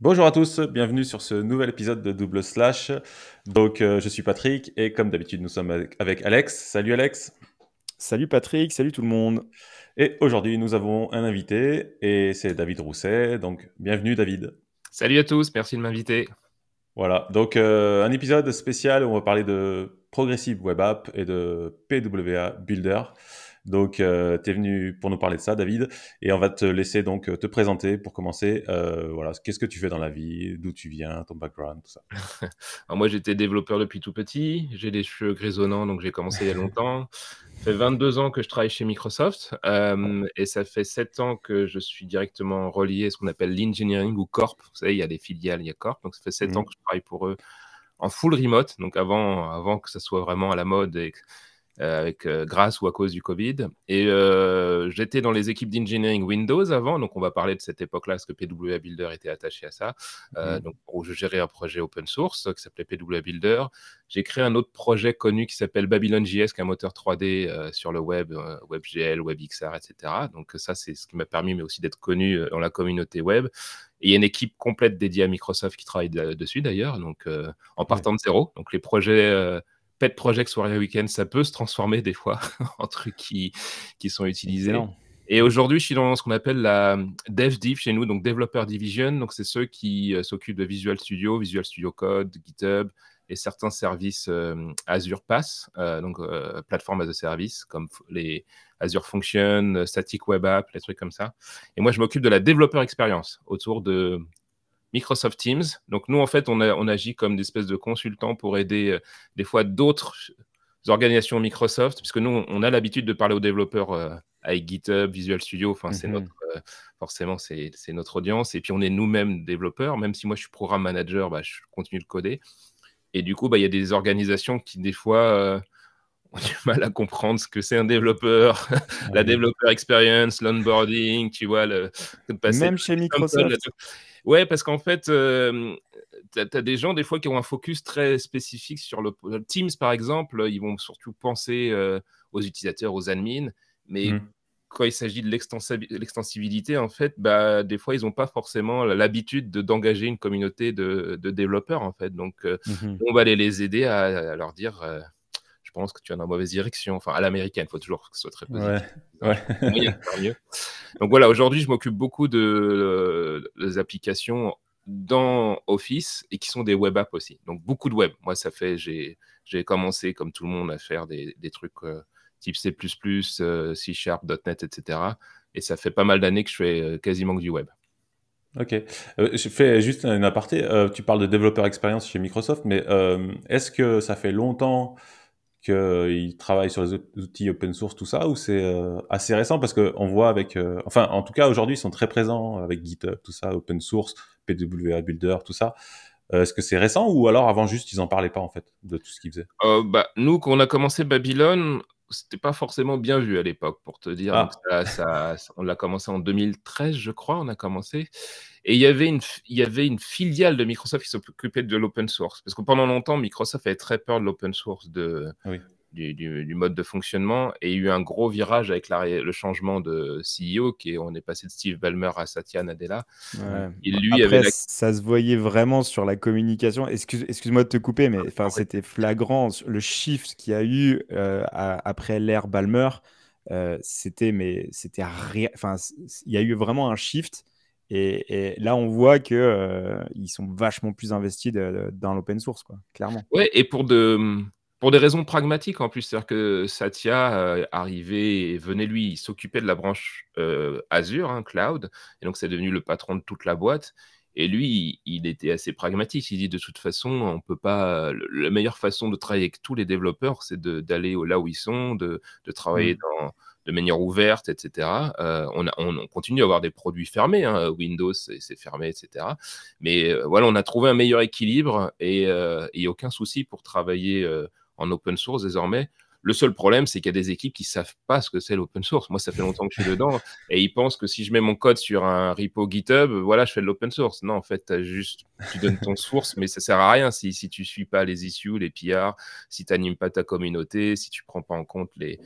Bonjour à tous, bienvenue sur ce nouvel épisode de Double Slash. Je suis Patrick et comme d'habitude, nous sommes avec Alex. Salut Alex. Salut Patrick, salut tout le monde. Et aujourd'hui, nous avons un invité et c'est David Rousset. Donc, bienvenue David. Salut à tous, merci de m'inviter. Voilà, un épisode spécial où on va parler de Progressive Web App et de PWA Builder. Tu es venu pour nous parler de ça, David, et on va te laisser donc te présenter pour commencer. Voilà, qu'est-ce que tu fais dans la vie, d'où tu viens, ton background, tout ça. Alors moi, j'étais développeur depuis tout petit. J'ai les cheveux grisonnants, donc j'ai commencé il y a longtemps. Ça fait 22 ans que je travaille chez Microsoft et ça fait 7 ans que je suis directement relié à ce qu'on appelle l'engineering ou Corp. Vous savez, il y a des filiales, il y a Corp. Donc ça fait 7 ans que je travaille pour eux en full remote, donc avant que ça soit vraiment à la mode et grâce ou à cause du Covid. Et j'étais dans les équipes d'engineering Windows avant, donc on va parler de cette époque-là, parce que PWA Builder était attaché à ça. Donc, où je gérais un projet open source qui s'appelait PWA Builder. J'ai créé un autre projet connu qui s'appelle Babylon.js, qui est un moteur 3D sur le web, WebGL, WebXR, etc. Donc ça, c'est ce qui m'a permis, mais aussi d'être connu dans la communauté web. Et il y a une équipe complète dédiée à Microsoft qui travaille dessus d'ailleurs, donc en partant de zéro. Donc les projets pet project soirée week-end, ça peut se transformer des fois en trucs qui sont utilisés. Excellent. Et aujourd'hui, je suis dans ce qu'on appelle la DevDiv chez nous, donc Developer Division. Donc, c'est ceux qui s'occupent de Visual Studio, Visual Studio Code, GitHub et certains services Azure PaaS, Platform as a Service, comme les Azure Function, Static Web App, les trucs comme ça. Et moi, je m'occupe de la Developer Experience autour de Microsoft Teams. Donc, nous, en fait, on agit comme des espèces de consultants pour aider des fois d'autres organisations Microsoft, puisque nous, on a l'habitude de parler aux développeurs avec GitHub, Visual Studio. Enfin, c'est forcément, c'est notre audience. Et puis, on est nous-mêmes développeurs. Même si moi, je suis programme manager, je continue de coder. Et du coup, il y a des organisations qui, des fois, ont du mal à comprendre ce que c'est un développeur, la développeur experience, l'onboarding, tu vois. Même chez Microsoft. Ouais, parce qu'en fait, tu as des gens, des fois, qui ont un focus très spécifique sur le Teams, par exemple. Ils vont surtout penser aux utilisateurs, aux admins. Mais quand il s'agit de l'extensibilité, en fait, des fois, ils n'ont pas forcément l'habitude d'engager une communauté de développeurs, en fait. Donc, on va les aider à leur dire je pense que tu es dans la mauvaise direction. Enfin, à l'américaine, il faut toujours que ce soit très positif. Ouais. Moyen de faire mieux. Donc voilà, aujourd'hui, je m'occupe beaucoup des applications dans Office et qui sont des web apps aussi. Donc beaucoup de web. Moi, j'ai commencé, comme tout le monde, à faire des trucs type C++, C Sharp, .NET, etc. Et ça fait pas mal d'années que je fais quasiment que du web. Ok. Je fais juste une aparté. Tu parles de développeur expérience chez Microsoft, mais est-ce que ça fait longtemps qu'ils travaillent sur les outils open source, tout ça, ou c'est assez récent? Parce qu'on voit en tout cas, aujourd'hui, ils sont très présents avec GitHub, tout ça, open source, PWA Builder, tout ça. Est-ce que c'est récent ou alors avant juste, ils en parlaient pas, en fait, de tout ce qu'ils faisaient? Nous, quand on a commencé Babylon, c'était pas forcément bien vu à l'époque, pour te dire. Donc on l'a commencé en 2013, je crois, on a commencé. Et il y avait une filiale de Microsoft qui s'occupait de l'open source. Parce que pendant longtemps, Microsoft avait très peur de l'open source, du mode de fonctionnement. Et il y a eu un gros virage avec le changement de CEO, on est passé de Steve Ballmer à Satya Nadella. Ouais. Et lui Après, ça se voyait vraiment sur la communication. Excuse-moi de te couper, mais c'était flagrant. Le shift qu'il y a eu après l'ère Ballmer, c'était rien. Enfin, il y a eu vraiment un shift. Et là, on voit qu'ils sont vachement plus investis dans l'open source, quoi, clairement. Ouais, et pour des raisons pragmatiques en plus. C'est-à-dire que Satya arrivait et venait, lui, il s'occupait de la branche Azure, Cloud, et donc c'est devenu le patron de toute la boîte. Et lui, il était assez pragmatique. Il dit de toute façon, on peut pas. La meilleure façon de travailler avec tous les développeurs, c'est d'aller là où ils sont, de travailler de manière ouverte, etc. On continue à avoir des produits fermés, Windows, c'est fermé, etc. Mais voilà, on a trouvé un meilleur équilibre et il n'y a aucun souci pour travailler en open source désormais. Le seul problème, c'est qu'il y a des équipes qui ne savent pas ce que c'est l'open source. Moi, ça fait longtemps que je suis dedans et ils pensent que si je mets mon code sur un repo GitHub, voilà, je fais de l'open source. Non, en fait, tu donnes ton source, mais ça ne sert à rien si tu ne suis pas les issues, les PR, si tu n'animes pas ta communauté, si tu ne prends pas en compte les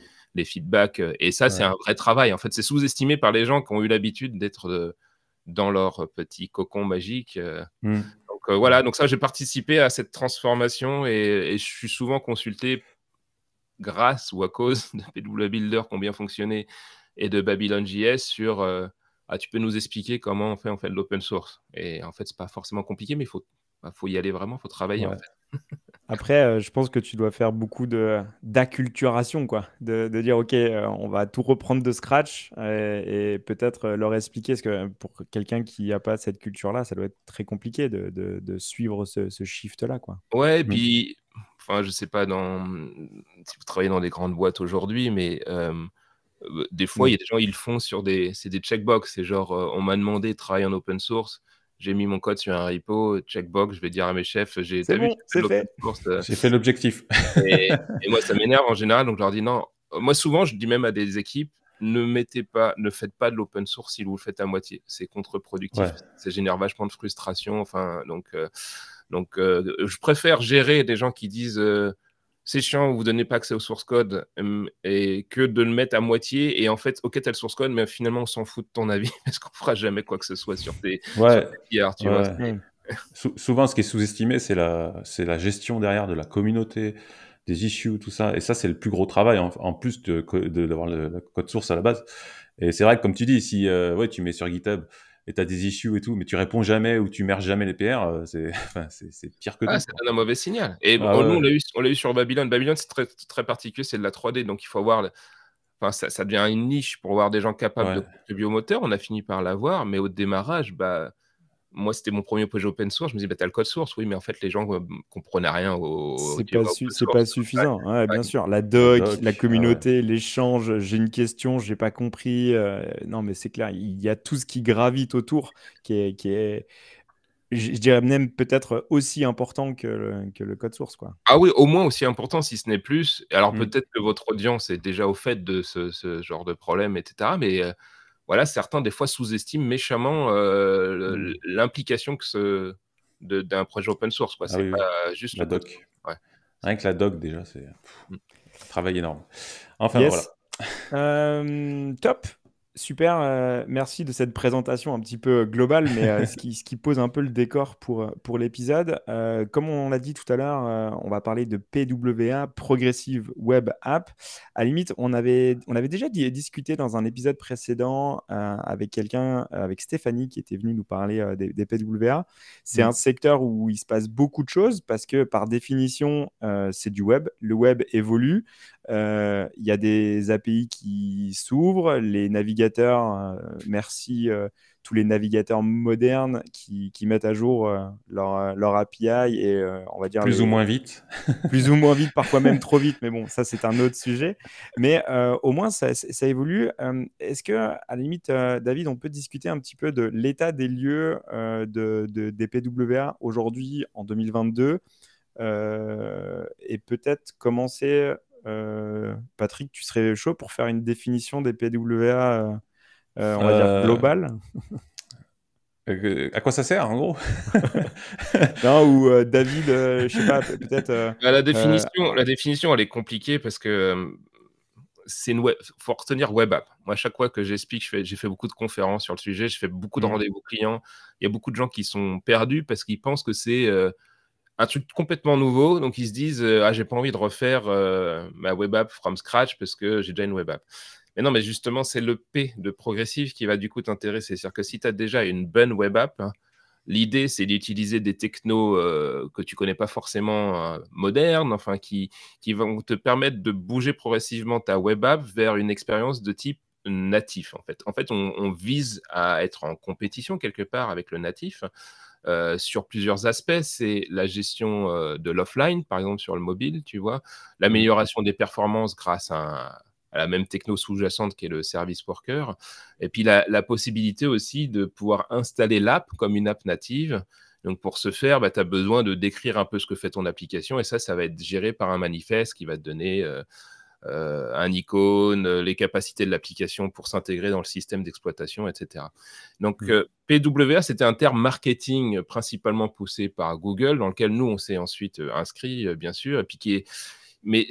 feedbacks. Et ça, c'est un vrai travail. En fait, c'est sous-estimé par les gens qui ont eu l'habitude dans leur petit cocon magique. Hmm. Donc voilà, donc ça, j'ai participé à cette transformation et je suis souvent consulté grâce ou à cause de PW Builder qui ont bien fonctionné et de Babylon.js sur tu peux nous expliquer comment on fait de l'open source. Et en fait, c'est pas forcément compliqué, mais faut y aller vraiment, faut travailler en Ouais. fait. Après, je pense que tu dois faire beaucoup d'acculturation, quoi. De dire, OK, on va tout reprendre de scratch et peut-être leur expliquer, parce que pour quelqu'un qui n'a pas cette culture-là, ça doit être très compliqué de suivre ce shift-là, quoi. Ouais, et Hmm. puis, enfin, je sais pas si vous travaillez dans des grandes boîtes aujourd'hui, mais des fois, il y a des gens, ils le font c'est des checkbox. C'est genre, on m'a demandé de travailler en open source. J'ai mis mon code sur un repo, checkbox. Je vais dire à mes chefs, C'est t'as vu, bon, j'ai fait de c'est l'open fait. source. J'ai fait l'objectif. Et moi, ça m'énerve en général. Donc, je leur dis non. Moi, souvent, je dis même à des équipes, ne faites pas de l'open source si vous le faites à moitié. C'est contre-productif. Ouais. Ça génère vachement de frustration. Enfin, donc, je préfère gérer des gens qui disent c'est chiant, vous donnez pas accès au source code et que de le mettre à moitié. Et en fait, ok, t'as le source code, mais finalement, on s'en fout de ton avis parce qu'on fera jamais quoi que ce soit sur tes Ouais. PR, tu vois. Ouais. Ouais. Souvent, ce qui est sous-estimé, c'est la gestion derrière de la communauté, des issues, tout ça. Et ça, c'est le plus gros travail, en plus d'avoir le code source à la base. Et c'est vrai que, comme tu dis, si ouais, tu mets sur GitHub et tu as des issues et tout, mais tu réponds jamais ou tu merges jamais les PR, enfin, c'est pire que Ah, tout, ça quoi. donne un mauvais signal. Et Ah nous, ouais, on l'a eu sur Babylon. Babylon, c'est très, très particulier, c'est de la 3D, donc il faut avoir. Enfin, ça devient une niche pour avoir des gens capables de ouais. contribuer au moteur. On a fini par l'avoir, mais au démarrage, moi, c'était mon premier projet open source. Je me disais, t'as le code source, oui, mais en fait, les gens comprenaient rien au tu vois, open C'est source. pas suffisant. Ouais, Ouais. bien sûr. La La doc, la doc, ah ouais. communauté, l'échange, j'ai une question, j'ai pas compris. Non, mais c'est clair, il y a tout ce qui gravite autour qui est je dirais même peut-être aussi important que le code source, quoi. Ah oui, au moins aussi important, si ce n'est plus. Alors Hmm. peut-être que votre audience est déjà au fait de ce genre de problème, etc. Mais voilà, certains, des fois, sous-estiment méchamment Hmm. l'implication d'un projet open source, quoi. Ah C'est oui, oui. pas juste La le code doc. source. Ouais. Rien que la doc, déjà, c'est Mmh. travail énorme. Enfin, voilà. Yes. Top, super, merci de cette présentation un petit peu globale, mais ce qui pose un peu le décor pour l'épisode. Comme on l'a dit tout à l'heure, on va parler de PWA, Progressive Web App. À la limite, on avait déjà discuté dans un épisode précédent avec quelqu'un, avec Stéphanie, qui était venue nous parler des PWA. C'est un Hmm. secteur où il se passe beaucoup de choses parce que par définition, c'est du web. Le web évolue. Il y a des API qui s'ouvrent, les navigateurs, merci tous les navigateurs modernes qui mettent à jour leur API et on va dire Plus ou moins vite. plus ou moins vite, parfois même trop vite, mais bon, ça c'est un autre sujet. Mais au moins ça évolue. Est-ce que, à la limite, David, on peut discuter un petit peu de l'état des lieux des PWA aujourd'hui en 2022 et peut-être commencer, Patrick, tu serais chaud pour faire une définition des PWA, on va dire Euh, globale? à quoi ça sert, en gros? Non, ou David, je sais pas, peut-être. Bah, Euh, la définition, elle est compliquée parce que faut retenir web app. Moi, à chaque fois que j'explique, j'ai fait beaucoup de conférences sur le sujet, je fais beaucoup de Hmm. rendez-vous clients. Il y a beaucoup de gens qui sont perdus parce qu'ils pensent que c'est un truc complètement nouveau. Donc, ils se disent ah, j'ai pas envie de refaire ma web app from scratch parce que j'ai déjà une web app. Mais non, mais justement, c'est le P de progressif qui va du coup t'intéresser. C'est-à-dire que si tu as déjà une bonne web app, hein, l'idée, c'est d'utiliser des technos que tu connais pas forcément modernes, enfin qui vont te permettre de bouger progressivement ta web app vers une expérience de type natif. En fait, on vise à être en compétition quelque part avec le natif sur plusieurs aspects. C'est la gestion de l'offline, par exemple sur le mobile, tu vois, Hmm. l'amélioration des performances grâce à la même techno sous-jacente qui est le service worker, et puis la possibilité aussi de pouvoir installer l'app comme une app native. Donc pour ce faire, tu as besoin de décrire un peu ce que fait ton application, et ça va être géré par un manifeste qui va te donner un icône, les capacités de l'application pour s'intégrer dans le système d'exploitation, etc. Donc, Hmm. PWA, c'était un terme marketing principalement poussé par Google, dans lequel nous, on s'est ensuite inscrit, bien sûr, et puis mais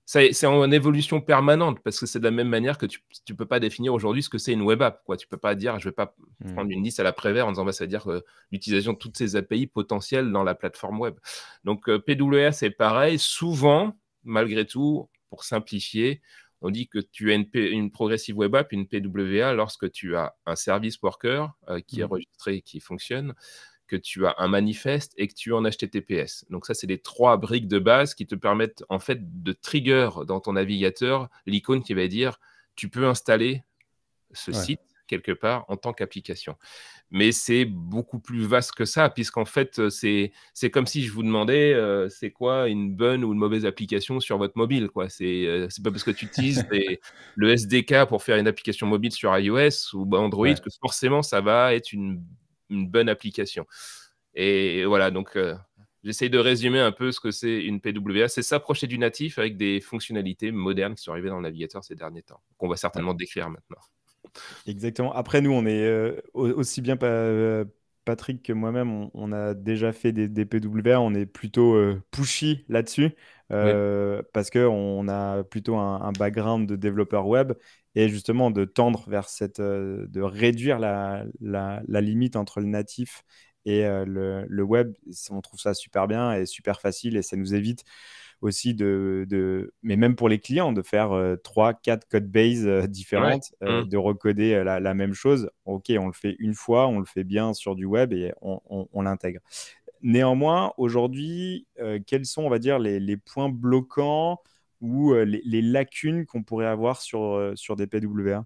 c'est en évolution permanente parce que c'est de la même manière que tu peux pas définir aujourd'hui ce que c'est une web app, quoi. Tu peux pas dire, je vais pas prendre une liste à la Prévert en disant, bah, ça veut dire l'utilisation de toutes ces API potentielles dans la plateforme web. Donc, PWA, c'est pareil. Souvent, malgré tout, pour simplifier, on dit que tu as une Progressive Web App, une PWA, lorsque tu as un service worker qui est enregistré et qui fonctionne, que tu as un manifeste et que tu es en HTTPS. Donc ça, c'est les 3 briques de base qui te permettent en fait de trigger dans ton navigateur l'icône qui va dire tu peux installer ce site quelque part en tant qu'application. Mais c'est beaucoup plus vaste que ça, puisqu'en fait, c'est comme si je vous demandais c'est quoi une bonne ou une mauvaise application sur votre mobile, quoi. C'est pas parce que tu utilises le SDK pour faire une application mobile sur iOS ou Android que forcément ça va être une bonne application. Et voilà, donc j'essaye de résumer un peu ce que c'est une PWA. C'est s'approcher du natif avec des fonctionnalités modernes qui sont arrivées dans le navigateur ces derniers temps, qu'on va certainement décrire maintenant. Exactement. Après, nous, on est aussi bien Patrick que moi-même, on a déjà fait des PWA. On est plutôt pushy là-dessus parce qu'on a plutôt un background de développeur web et justement de tendre vers de réduire la limite entre le natif et le web. On trouve ça super bien et super facile et ça nous évite aussi mais même pour les clients, de faire 3-4 code bases différentes, de recoder la même chose. OK, on le fait une fois, on le fait bien sur du web et on l'intègre. Néanmoins, aujourd'hui, quels sont, on va dire, les points bloquants ou les lacunes qu'on pourrait avoir sur des PWA?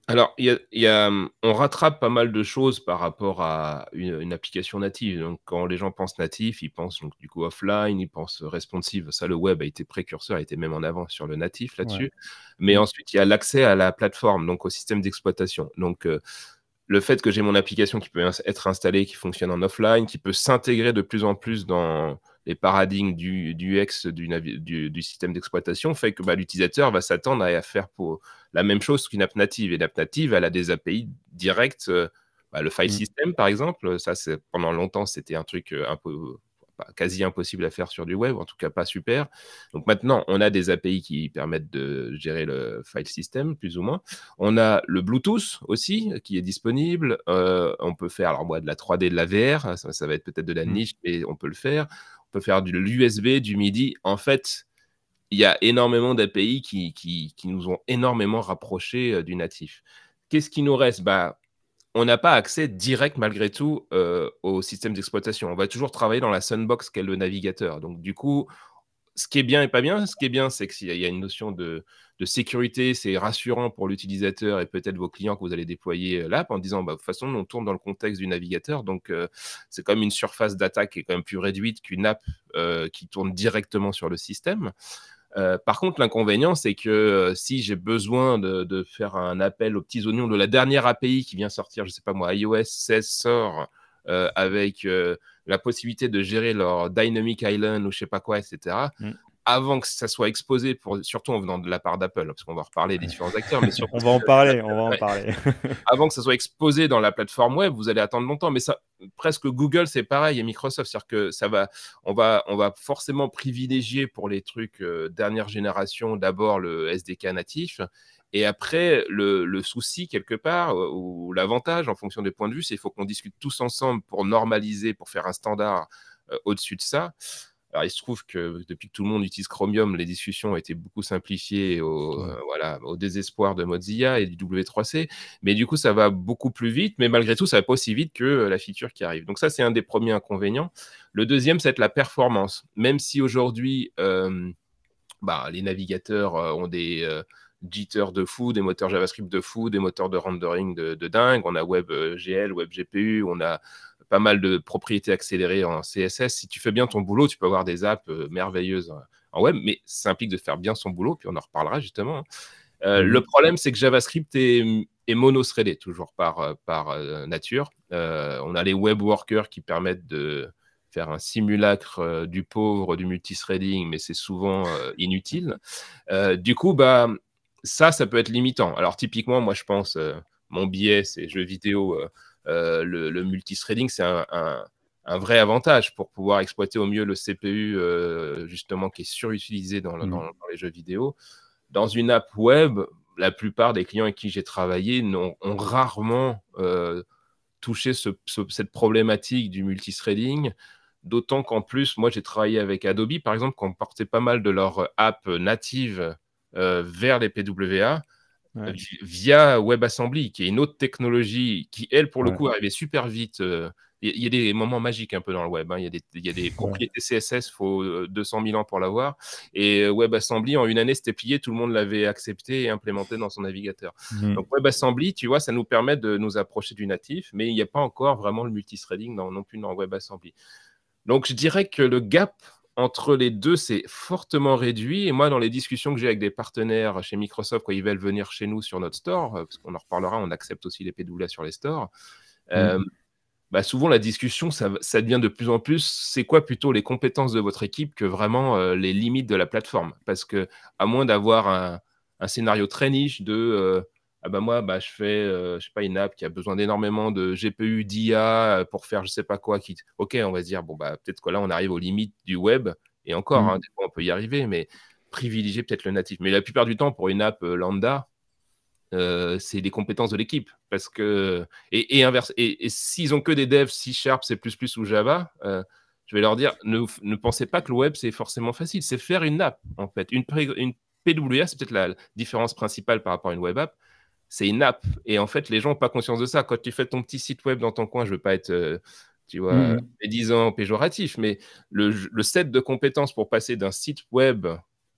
Alors, on rattrape pas mal de choses par rapport à une application native. Donc, quand les gens pensent natif, ils pensent donc, du coup offline, ils pensent responsive. Ça, le web a été précurseur, a été même en avant sur le natif là-dessus. Mais ensuite, il y a l'accès à la plateforme, donc au système d'exploitation. Donc, le fait que j'ai mon application qui peut être installée, qui fonctionne en offline, qui peut s'intégrer de plus en plus dans les paradigmes du UX du système d'exploitation fait que l'utilisateur va s'attendre à faire pour la même chose qu'une app native. Et l'app native, elle a des API directes. Le file system, par exemple, ça, pendant longtemps, c'était un truc un peu quasi impossible à faire sur du web, en tout cas pas super. Donc maintenant, on a des API qui permettent de gérer le file system, plus ou moins. On a le Bluetooth aussi, qui est disponible. On peut faire, alors moi, de la 3D, de la VR, ça va être peut-être de la niche, mais on peut le faire. On peut faire de l'USB, du MIDI. En fait, il y a énormément d'API qui nous ont énormément rapprochés du natif. Qu'est-ce qui nous reste? On n'a pas accès direct, malgré tout, au système d'exploitation. On va toujours travailler dans la sandbox qu'est le navigateur. Donc, du coup, ce qui est bien et pas bien, ce qui est bien, c'est qu'il y a une notion de sécurité. C'est rassurant pour l'utilisateur et peut-être vos clients que vous allez déployer l'app en disant, de toute façon, on tourne dans le contexte du navigateur. Donc, c'est quand même une surface d'attaque qui est quand même plus réduite qu'une app qui tourne directement sur le système. Par contre, l'inconvénient, c'est que si j'ai besoin de faire un appel aux petits oignons de la dernière API qui vient sortir, je ne sais pas moi, iOS 16 sort avec la possibilité de gérer leur Dynamic Island ou je ne sais pas quoi, etc., avant que ça soit exposé, surtout en venant de la part d'Apple, parce qu'on va reparler des différents acteurs, mais surtout, on va en parler. avant que ça soit exposé dans la plateforme web, vous allez attendre longtemps. Mais ça, presque Google, c'est pareil, et Microsoft, c'est-à-dire que on va forcément privilégier pour les trucs dernière génération d'abord le SDK natif. Et après, le souci, quelque part, ou l'avantage, en fonction des points de vue, c'est qu'il faut qu'on discute tous ensemble pour normaliser, pour faire un standard au-dessus de ça. Alors, il se trouve que depuis que tout le monde utilise Chromium, les discussions ont été beaucoup simplifiées au désespoir de Mozilla et du W3C. Mais du coup, ça va beaucoup plus vite. Mais malgré tout, ça ne va pas aussi vite que la feature qui arrive. Donc ça, c'est un des premiers inconvénients. Le deuxième, c'est la performance. Même si aujourd'hui, les navigateurs ont des jitters de fou, des moteurs JavaScript de fou, des moteurs de rendering de dingue. On a WebGL, WebGPU, on a pas mal de propriétés accélérées en CSS. Si tu fais bien ton boulot, tu peux avoir des apps merveilleuses en web, mais ça implique de faire bien son boulot, puis on en reparlera justement. Le problème, c'est que JavaScript est mono-threadé, toujours par nature. On a les web workers qui permettent de faire un simulacre du pauvre du multithreading, mais c'est souvent inutile. Du coup, ça peut être limitant. Alors, typiquement, moi, je pense, mon biais, c'est jeux vidéo, le multithreading, c'est un vrai avantage pour pouvoir exploiter au mieux le CPU, justement, qui est surutilisé dans les jeux vidéo. Dans une app web, la plupart des clients avec qui j'ai travaillé ont rarement touché cette problématique du multithreading. D'autant qu'en plus, moi, j'ai travaillé avec Adobe, par exemple, qui ont porté pas mal de leurs apps natives vers les PWA via WebAssembly, qui est une autre technologie qui, elle, pour le coup, arrivait super vite. Il y a des moments magiques un peu dans le web. Hein. Il y a des propriétés CSS, il faut 200 000 ans pour l'avoir. Et WebAssembly, en une année, c'était plié, tout le monde l'avait accepté et implémenté dans son navigateur. Donc WebAssembly, tu vois, ça nous permet de nous approcher du natif, mais il n'y a pas encore vraiment le multithreading non plus dans WebAssembly. Donc, je dirais que le gap entre les deux, c'est fortement réduit. Et moi, dans les discussions que j'ai avec des partenaires chez Microsoft, quand ils veulent venir chez nous sur notre store, parce qu'on en reparlera, on accepte aussi les PWA sur les stores, souvent, la discussion, ça devient de plus en plus, c'est quoi plutôt les compétences de votre équipe que vraiment les limites de la plateforme. Parce que, à moins d'avoir un scénario très niche de moi, je fais je sais pas, une app qui a besoin d'énormément de GPU, d'IA pour faire je sais pas quoi. Ok, on va se dire, peut-être que là, on arrive aux limites du web. Et encore, des fois, on peut y arriver, mais privilégier peut-être le natif. Mais la plupart du temps, pour une app lambda, c'est les compétences de l'équipe. Parce que, et inverse. Et s'ils ont que des devs C#, C++ ou Java, je vais leur dire, ne pensez pas que le web, c'est forcément facile. C'est faire une app, en fait. Une PWA, c'est peut-être la différence principale par rapport à une web app. C'est une app. Et en fait, les gens n'ont pas conscience de ça. Quand tu fais ton petit site web dans ton coin, je ne veux pas être, tu vois, médisant, péjoratif, mais le set de compétences pour passer d'un site web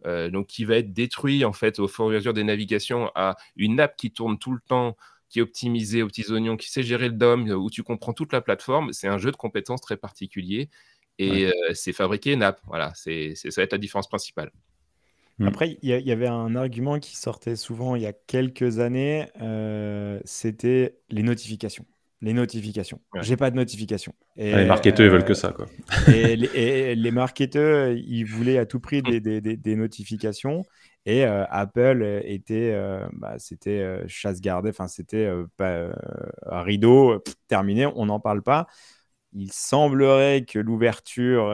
donc qui va être détruit en fait au fur et à mesure des navigations à une app qui tourne tout le temps, qui est optimisée aux petits oignons, qui sait gérer le DOM, où tu comprends toute la plateforme, c'est un jeu de compétences très particulier et c'est fabriqué une app. Voilà, ça va être la différence principale. Après, il y avait un argument qui sortait souvent il y a quelques années, c'était les notifications. Les notifications. J'ai pas de notifications. Les marketeurs, ils veulent que ça, quoi. Et les marketeurs, ils voulaient à tout prix des notifications. Et Apple c'était chasse gardée, enfin c'était un rideau, terminé, on n'en parle pas. Il semblerait que l'ouverture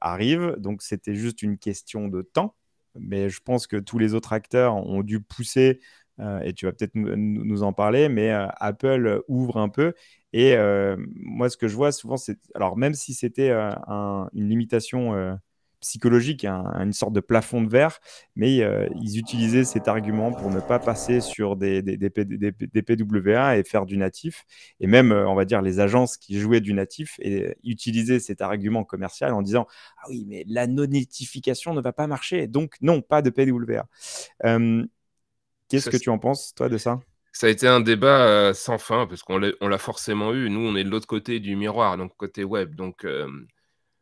arrive, donc c'était juste une question de temps. Mais je pense que tous les autres acteurs ont dû pousser, et tu vas peut-être nous en parler, mais Apple ouvre un peu. Et moi, ce que je vois souvent, c'est, alors même si c'était une limitation psychologique, une sorte de plafond de verre, mais ils utilisaient cet argument pour ne pas passer sur des PWA et faire du natif. Et même, on va dire, les agences qui jouaient du natif et utilisaient cet argument commercial en disant « Ah oui, mais la non-notification ne va pas marcher, donc non, pas de PWA. » Qu'est-ce que tu en penses, toi, de ça? Ça a été un débat sans fin, parce qu'on l'a forcément eu. Nous, on est de l'autre côté du miroir, donc côté web. Donc,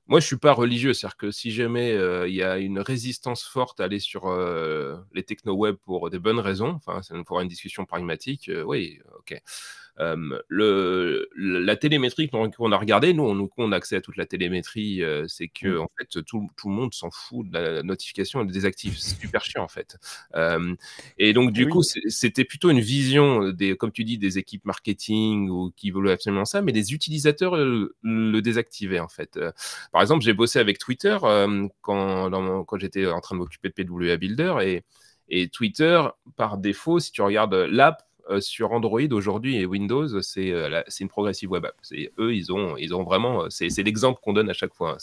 moi, je ne suis pas religieux. C'est-à-dire que si jamais il y a une résistance forte à aller sur les techno-web pour des bonnes raisons, enfin, ça nous fera une discussion pragmatique, oui, ok. La télémétrie qu'on a regardée, nous, on a accès à toute la télémétrie, c'est que en fait, tout le monde s'en fout de la notification et le désactive. C'est super chiant, en fait. Et donc, du coup, c'était plutôt une vision, comme tu dis, des équipes marketing ou qui voulaient absolument ça, mais les utilisateurs le désactivaient, en fait. Par exemple, j'ai bossé avec Twitter quand j'étais en train de m'occuper de PWA Builder et Twitter, par défaut, si tu regardes l'app, sur Android aujourd'hui et Windows, c'est une progressive web app. Eux, ils ont vraiment, c'est l'exemple qu'on donne à chaque fois.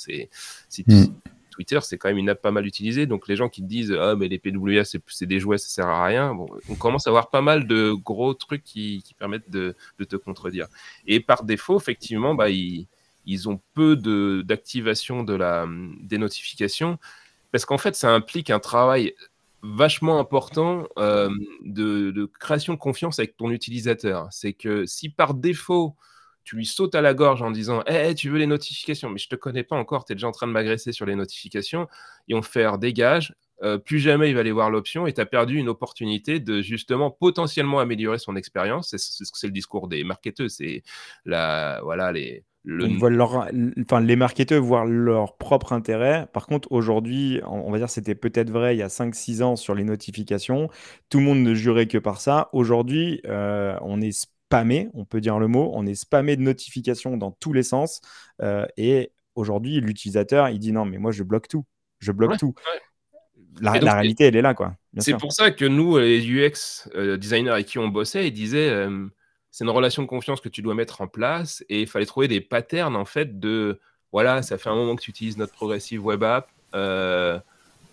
Twitter, c'est quand même une app pas mal utilisée. Donc les gens qui te disent ah mais les PWA c'est des jouets, ça sert à rien. Bon, on commence à avoir pas mal de gros trucs qui permettent de te contredire. Et par défaut, effectivement, ils ont peu d'activation des notifications parce qu'en fait, ça implique un travail vachement important de création de confiance avec ton utilisateur. C'est que si par défaut, tu lui sautes à la gorge en disant hey, tu veux les notifications, mais je ne te connais pas encore, tu es déjà en train de m'agresser sur les notifications, ils vont faire dégage, plus jamais il va aller voir l'option et tu as perdu une opportunité de justement potentiellement améliorer son expérience. C'est le discours des marketeurs, c'est ils voient les marketeurs voient leur propre intérêt. Par contre, aujourd'hui, on va dire c'était peut-être vrai il y a 5-6 ans sur les notifications. Tout le monde ne jurait que par ça. Aujourd'hui, on est spammé, on peut dire le mot, on est spammé de notifications dans tous les sens. Et aujourd'hui, l'utilisateur, il dit non, mais moi, je bloque tout. Je bloque Ouais, tout. ouais. Et La donc, réalité, elle est là, quoi. Bien c'est sûr. pour ça que nous, les UX designers avec qui on bossait, ils disaient c'est une relation de confiance que tu dois mettre en place et il fallait trouver des patterns en fait de voilà, ça fait un moment que tu utilises notre progressive web app,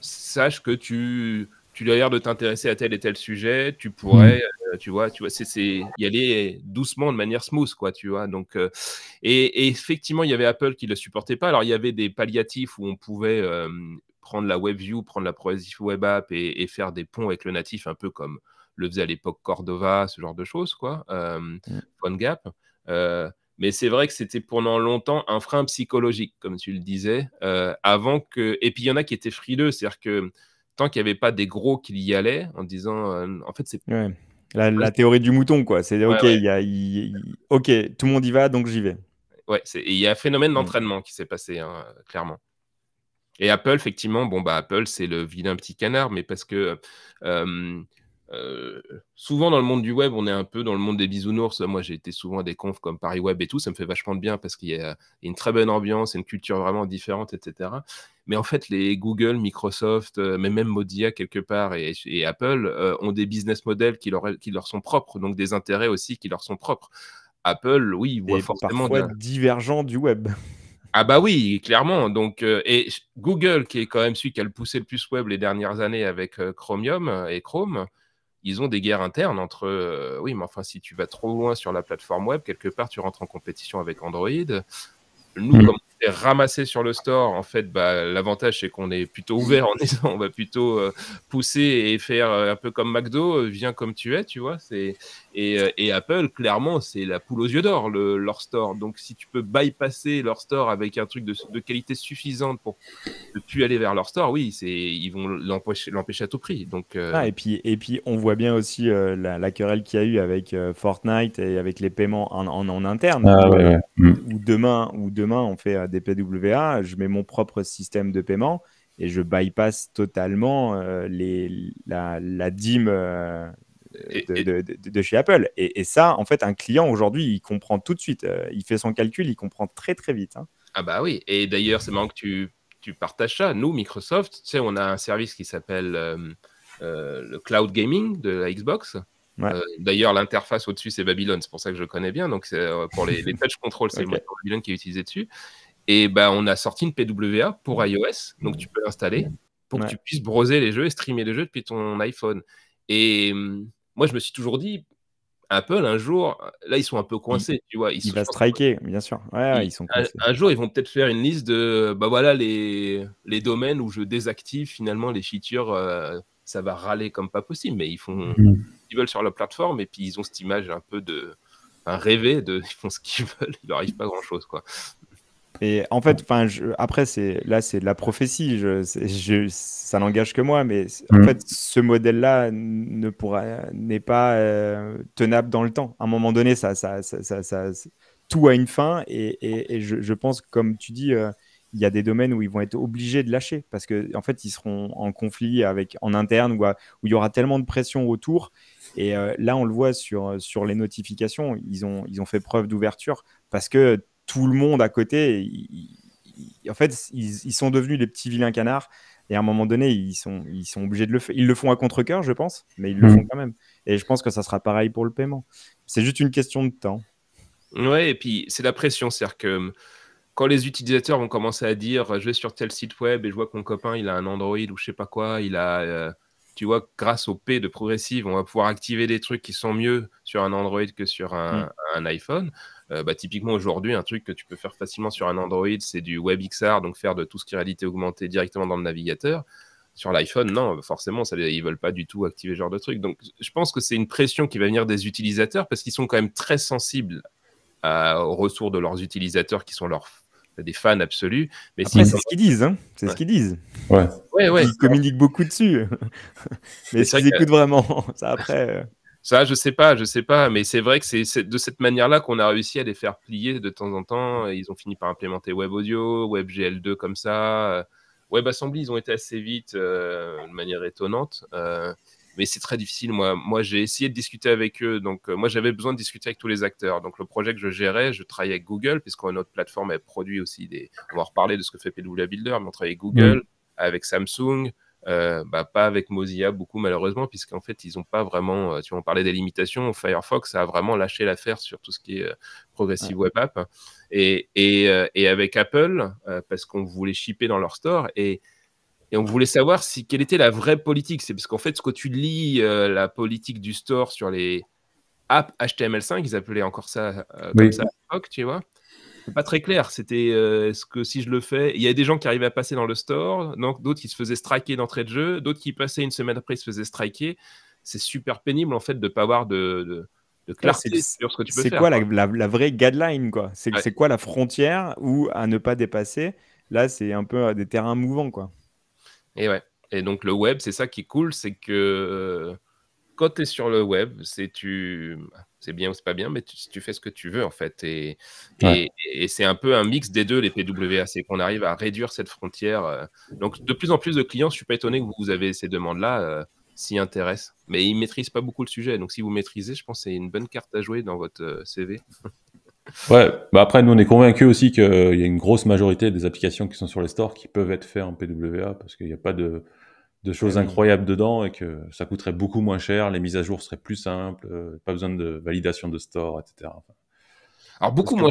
sache que tu as l'air de t'intéresser à tel et tel sujet, tu pourrais, tu vois, c'est y aller doucement de manière smooth, quoi, tu vois. Donc, et effectivement, il y avait Apple qui le supportait pas. Alors, il y avait des palliatifs où on pouvait prendre la WebView, prendre la progressive web app et faire des ponts avec le natif, un peu comme le faisait à l'époque Cordova, ce genre de choses, quoi. PhoneGap. Mais c'est vrai que c'était pendant longtemps un frein psychologique, comme tu le disais, avant que. Et puis il y en a qui étaient frileux, c'est-à-dire que tant qu'il n'y avait pas des gros qui y allaient, en disant, en fait, c'est. Ouais. La théorie du mouton, quoi. C'est Ouais, OK, ouais. OK, tout le monde y va, donc j'y vais. Ouais, et il y a un phénomène d'entraînement qui s'est passé, hein, clairement. Et Apple, effectivement, bon, bah, Apple, c'est le vilain petit canard, mais parce que souvent dans le monde du web, on est un peu dans le monde des bisounours. Moi, j'ai été souvent à des confs comme Paris Web et tout, ça me fait vachement de bien parce qu'il y a une très bonne ambiance, une culture vraiment différente, etc. Mais en fait, les Google, Microsoft, mais même Mozilla quelque part et Apple ont des business models qui leur sont propres, donc des intérêts aussi qui leur sont propres. Apple, oui, ils voient Et forcément parfois divergent du web. Ah bah oui, clairement. Donc, et Google, qui est quand même celui qui a le poussé le plus web les dernières années avec Chromium et Chrome, ils ont des guerres internes entre. Oui, mais enfin, si tu vas trop loin sur la plateforme web, quelque part, tu rentres en compétition avec Android. Nous, comme on est ramassé sur le store, en fait, bah, l'avantage, c'est qu'on est plutôt ouvert en disant on va plutôt pousser et faire un peu comme McDo, viens comme tu es, tu vois. Et Apple, clairement, c'est la poule aux yeux d'or, leur store. Donc, si tu peux bypasser leur store avec un truc de qualité suffisante pour ne plus aller vers leur store, oui, ils vont l'empêcher à tout prix. Donc, Ah, et puis, on voit bien aussi la querelle qu'il y a eu avec Fortnite et avec les paiements en interne, Ah ouais, ouais. où demain, on fait des PWA, je mets mon propre système de paiement et je bypass totalement la DIM et- et- de chez Apple. Et ça, en fait, un client aujourd'hui, il comprend tout de suite. Il fait son calcul, il comprend très très vite, hein. Ah bah oui, et d'ailleurs, c'est marrant que tu partages ça. Nous, Microsoft, tu sais, on a un service qui s'appelle le cloud gaming de la Xbox. Ouais. D'ailleurs, l'interface au-dessus, c'est Babylon, c'est pour ça que je connais bien. Donc, pour les touch control, c'est Ok. le moteur Babylon qui est utilisé dessus. Et bah, on a sorti une PWA pour iOS, donc tu peux l'installer pour que Ouais. tu puisses browser les jeux et streamer les jeux depuis ton iPhone. Et moi, je me suis toujours dit, Apple, un jour, là, ils sont un peu coincés, tu vois. Il va Je pense striker, bien sûr. Ouais, ils sont coincés. un jour, ils vont peut-être faire une liste de bah voilà les domaines où je désactive finalement les features. Ça va râler comme pas possible, mais ils font ce qu'ils veulent sur la plateforme et puis ils ont cette image un peu de rêver de ils font ce qu'ils veulent, il leur arrive pas grand-chose, quoi. Et en fait, après, c'est de la prophétie. Ça n'engage que moi, mais en fait, ce modèle-là n'est pas tenable dans le temps. À un moment donné, tout a une fin, et je pense, comme tu dis, il y a des domaines où ils vont être obligés de lâcher parce que en fait, ils seront en conflit en interne où il y aura tellement de pression autour. Et là, on le voit sur les notifications, ils ont fait preuve d'ouverture parce que tout le monde à côté, en fait, ils sont devenus les petits vilains canards. Et à un moment donné, ils sont obligés de le faire. Ils le font à contre-cœur, je pense, mais ils le font quand même. Et je pense que ça sera pareil pour le paiement. C'est juste une question de temps. Ouais, et puis c'est la pression, c'est-à-dire que quand les utilisateurs vont commencer à dire je vais sur tel site web et je vois que mon copain il a un Android ou je sais pas quoi, il a tu vois, grâce au P de Progressive, on va pouvoir activer des trucs qui sont mieux sur un Android que sur un iPhone. Bah, typiquement aujourd'hui, un truc que tu peux faire facilement sur un Android, c'est du WebXR, donc faire de tout ce qui est réalité augmentée directement dans le navigateur. Sur l'iPhone, non, forcément, ils veulent pas du tout activer ce genre de truc. Donc, je pense que c'est une pression qui va venir des utilisateurs parce qu'ils sont quand même très sensibles au retour de leurs utilisateurs qui sont des fans absolus. Mais après, c'est ce qu'ils disent, hein. C'est ce qu'ils disent. Ouais. Ils communiquent beaucoup dessus. Mais est-ce qu'ils écoutent vraiment ça après Ça, je sais pas, mais c'est vrai que c'est de cette manière-là qu'on a réussi à les faire plier de temps en temps. Ils ont fini par implémenter Web Audio, WebGL2 comme ça. WebAssembly, ils ont été assez vite de manière étonnante. mais c'est très difficile. Moi, j'ai essayé de discuter avec eux. Donc, moi, j'avais besoin de discuter avec tous les acteurs. Donc, le projet que je gérais, je travaillais avec Google, puisqu'on notre plateforme, elle produit aussi des. On va reparler de ce que fait PWA Builder, mais on travaille avec Google, avec Samsung. Pas avec Mozilla beaucoup malheureusement, puisqu'en fait ils n'ont pas vraiment, tu vois, on parlait des limitations, Firefox a vraiment lâché l'affaire sur tout ce qui est Progressive Web App, et avec Apple, parce qu'on voulait shipper dans leur store, et on voulait savoir quelle était la vraie politique. C'est parce qu'en fait, ce que tu lis, la politique du store sur les apps HTML5, ils appelaient encore ça comme ça à l'époque, tu vois. C'est pas très clair. C'était est-ce que si je le fais, il y a des gens qui arrivaient à passer dans le store, donc d'autres qui se faisaient striker d'entrée de jeu, d'autres qui passaient une semaine après, ils se faisaient striker. C'est super pénible en fait de pas avoir de clarté sur ce que tu peux faire. C'est quoi la vraie guideline, quoi? C'est quoi la frontière où à ne pas dépasser? Là, c'est un peu des terrains mouvants, quoi. Et ouais. Et donc le web, c'est ça qui est cool, c'est que quand tu es sur le web, c'est bien ou c'est pas bien, mais tu fais ce que tu veux en fait. Et c'est un peu un mix des deux, les PWA. C'est qu'on arrive à réduire cette frontière. Donc de plus en plus de clients, je suis pas étonné que vous avez ces demandes-là, s'y intéressent. Mais ils maîtrisent pas beaucoup le sujet. Donc si vous maîtrisez, je pense que c'est une bonne carte à jouer dans votre CV. Ouais, après nous on est convaincus aussi qu'il y a une grosse majorité des applications qui sont sur les stores qui peuvent être faites en PWA parce qu'il n'y a pas de choses incroyables dedans et que ça coûterait beaucoup moins cher, les mises à jour seraient plus simples, pas besoin de validation de store, etc. Alors beaucoup moins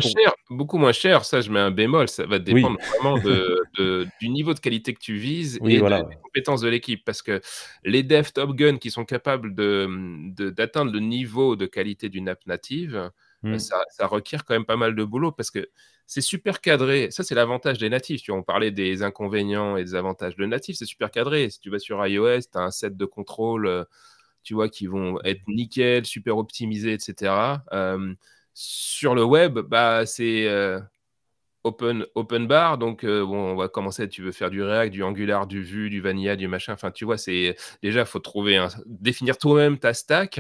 cher, ça je mets un bémol, ça va dépendre vraiment du niveau de qualité que tu vises et des compétences de l'équipe, parce que les devs Top Gun qui sont capables d'atteindre le niveau de qualité d'une app native, ça requiert quand même pas mal de boulot, parce que c'est super cadré. Ça, c'est l'avantage des natifs. Tu vois, on parlait des inconvénients et des avantages de natifs. C'est super cadré. Si tu vas sur iOS, tu as un set de contrôles, tu vois, qui vont être nickel, super optimisés, etc. Sur le web, c'est open bar. Donc, on va commencer. Tu veux faire du React, du Angular, du Vue, du Vanilla, du machin. Enfin, tu vois, déjà, il faut définir toi-même ta stack.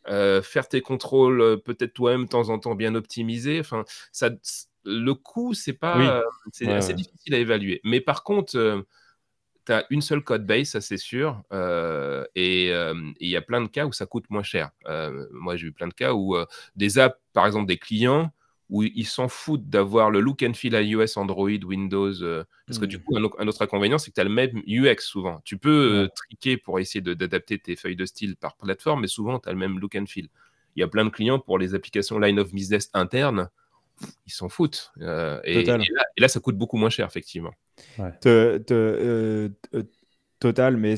Faire tes contrôles peut-être toi-même de temps en temps bien optimisés. Enfin, le coût, c'est assez difficile à évaluer. Mais par contre, tu as une seule code base, ça c'est sûr. Et il y a plein de cas où ça coûte moins cher. Moi, j'ai eu plein de cas où des apps, par exemple des clients, où ils s'en foutent d'avoir le look and feel iOS, Android, Windows. Parce que du coup, un autre inconvénient, c'est que tu as le même UX souvent. Tu peux triquer pour essayer d'adapter tes feuilles de style par plateforme, mais souvent, tu as le même look and feel. Il y a plein de clients pour les applications line of business internes, ils s'en foutent. Et là, ça coûte beaucoup moins cher, effectivement. Total, mais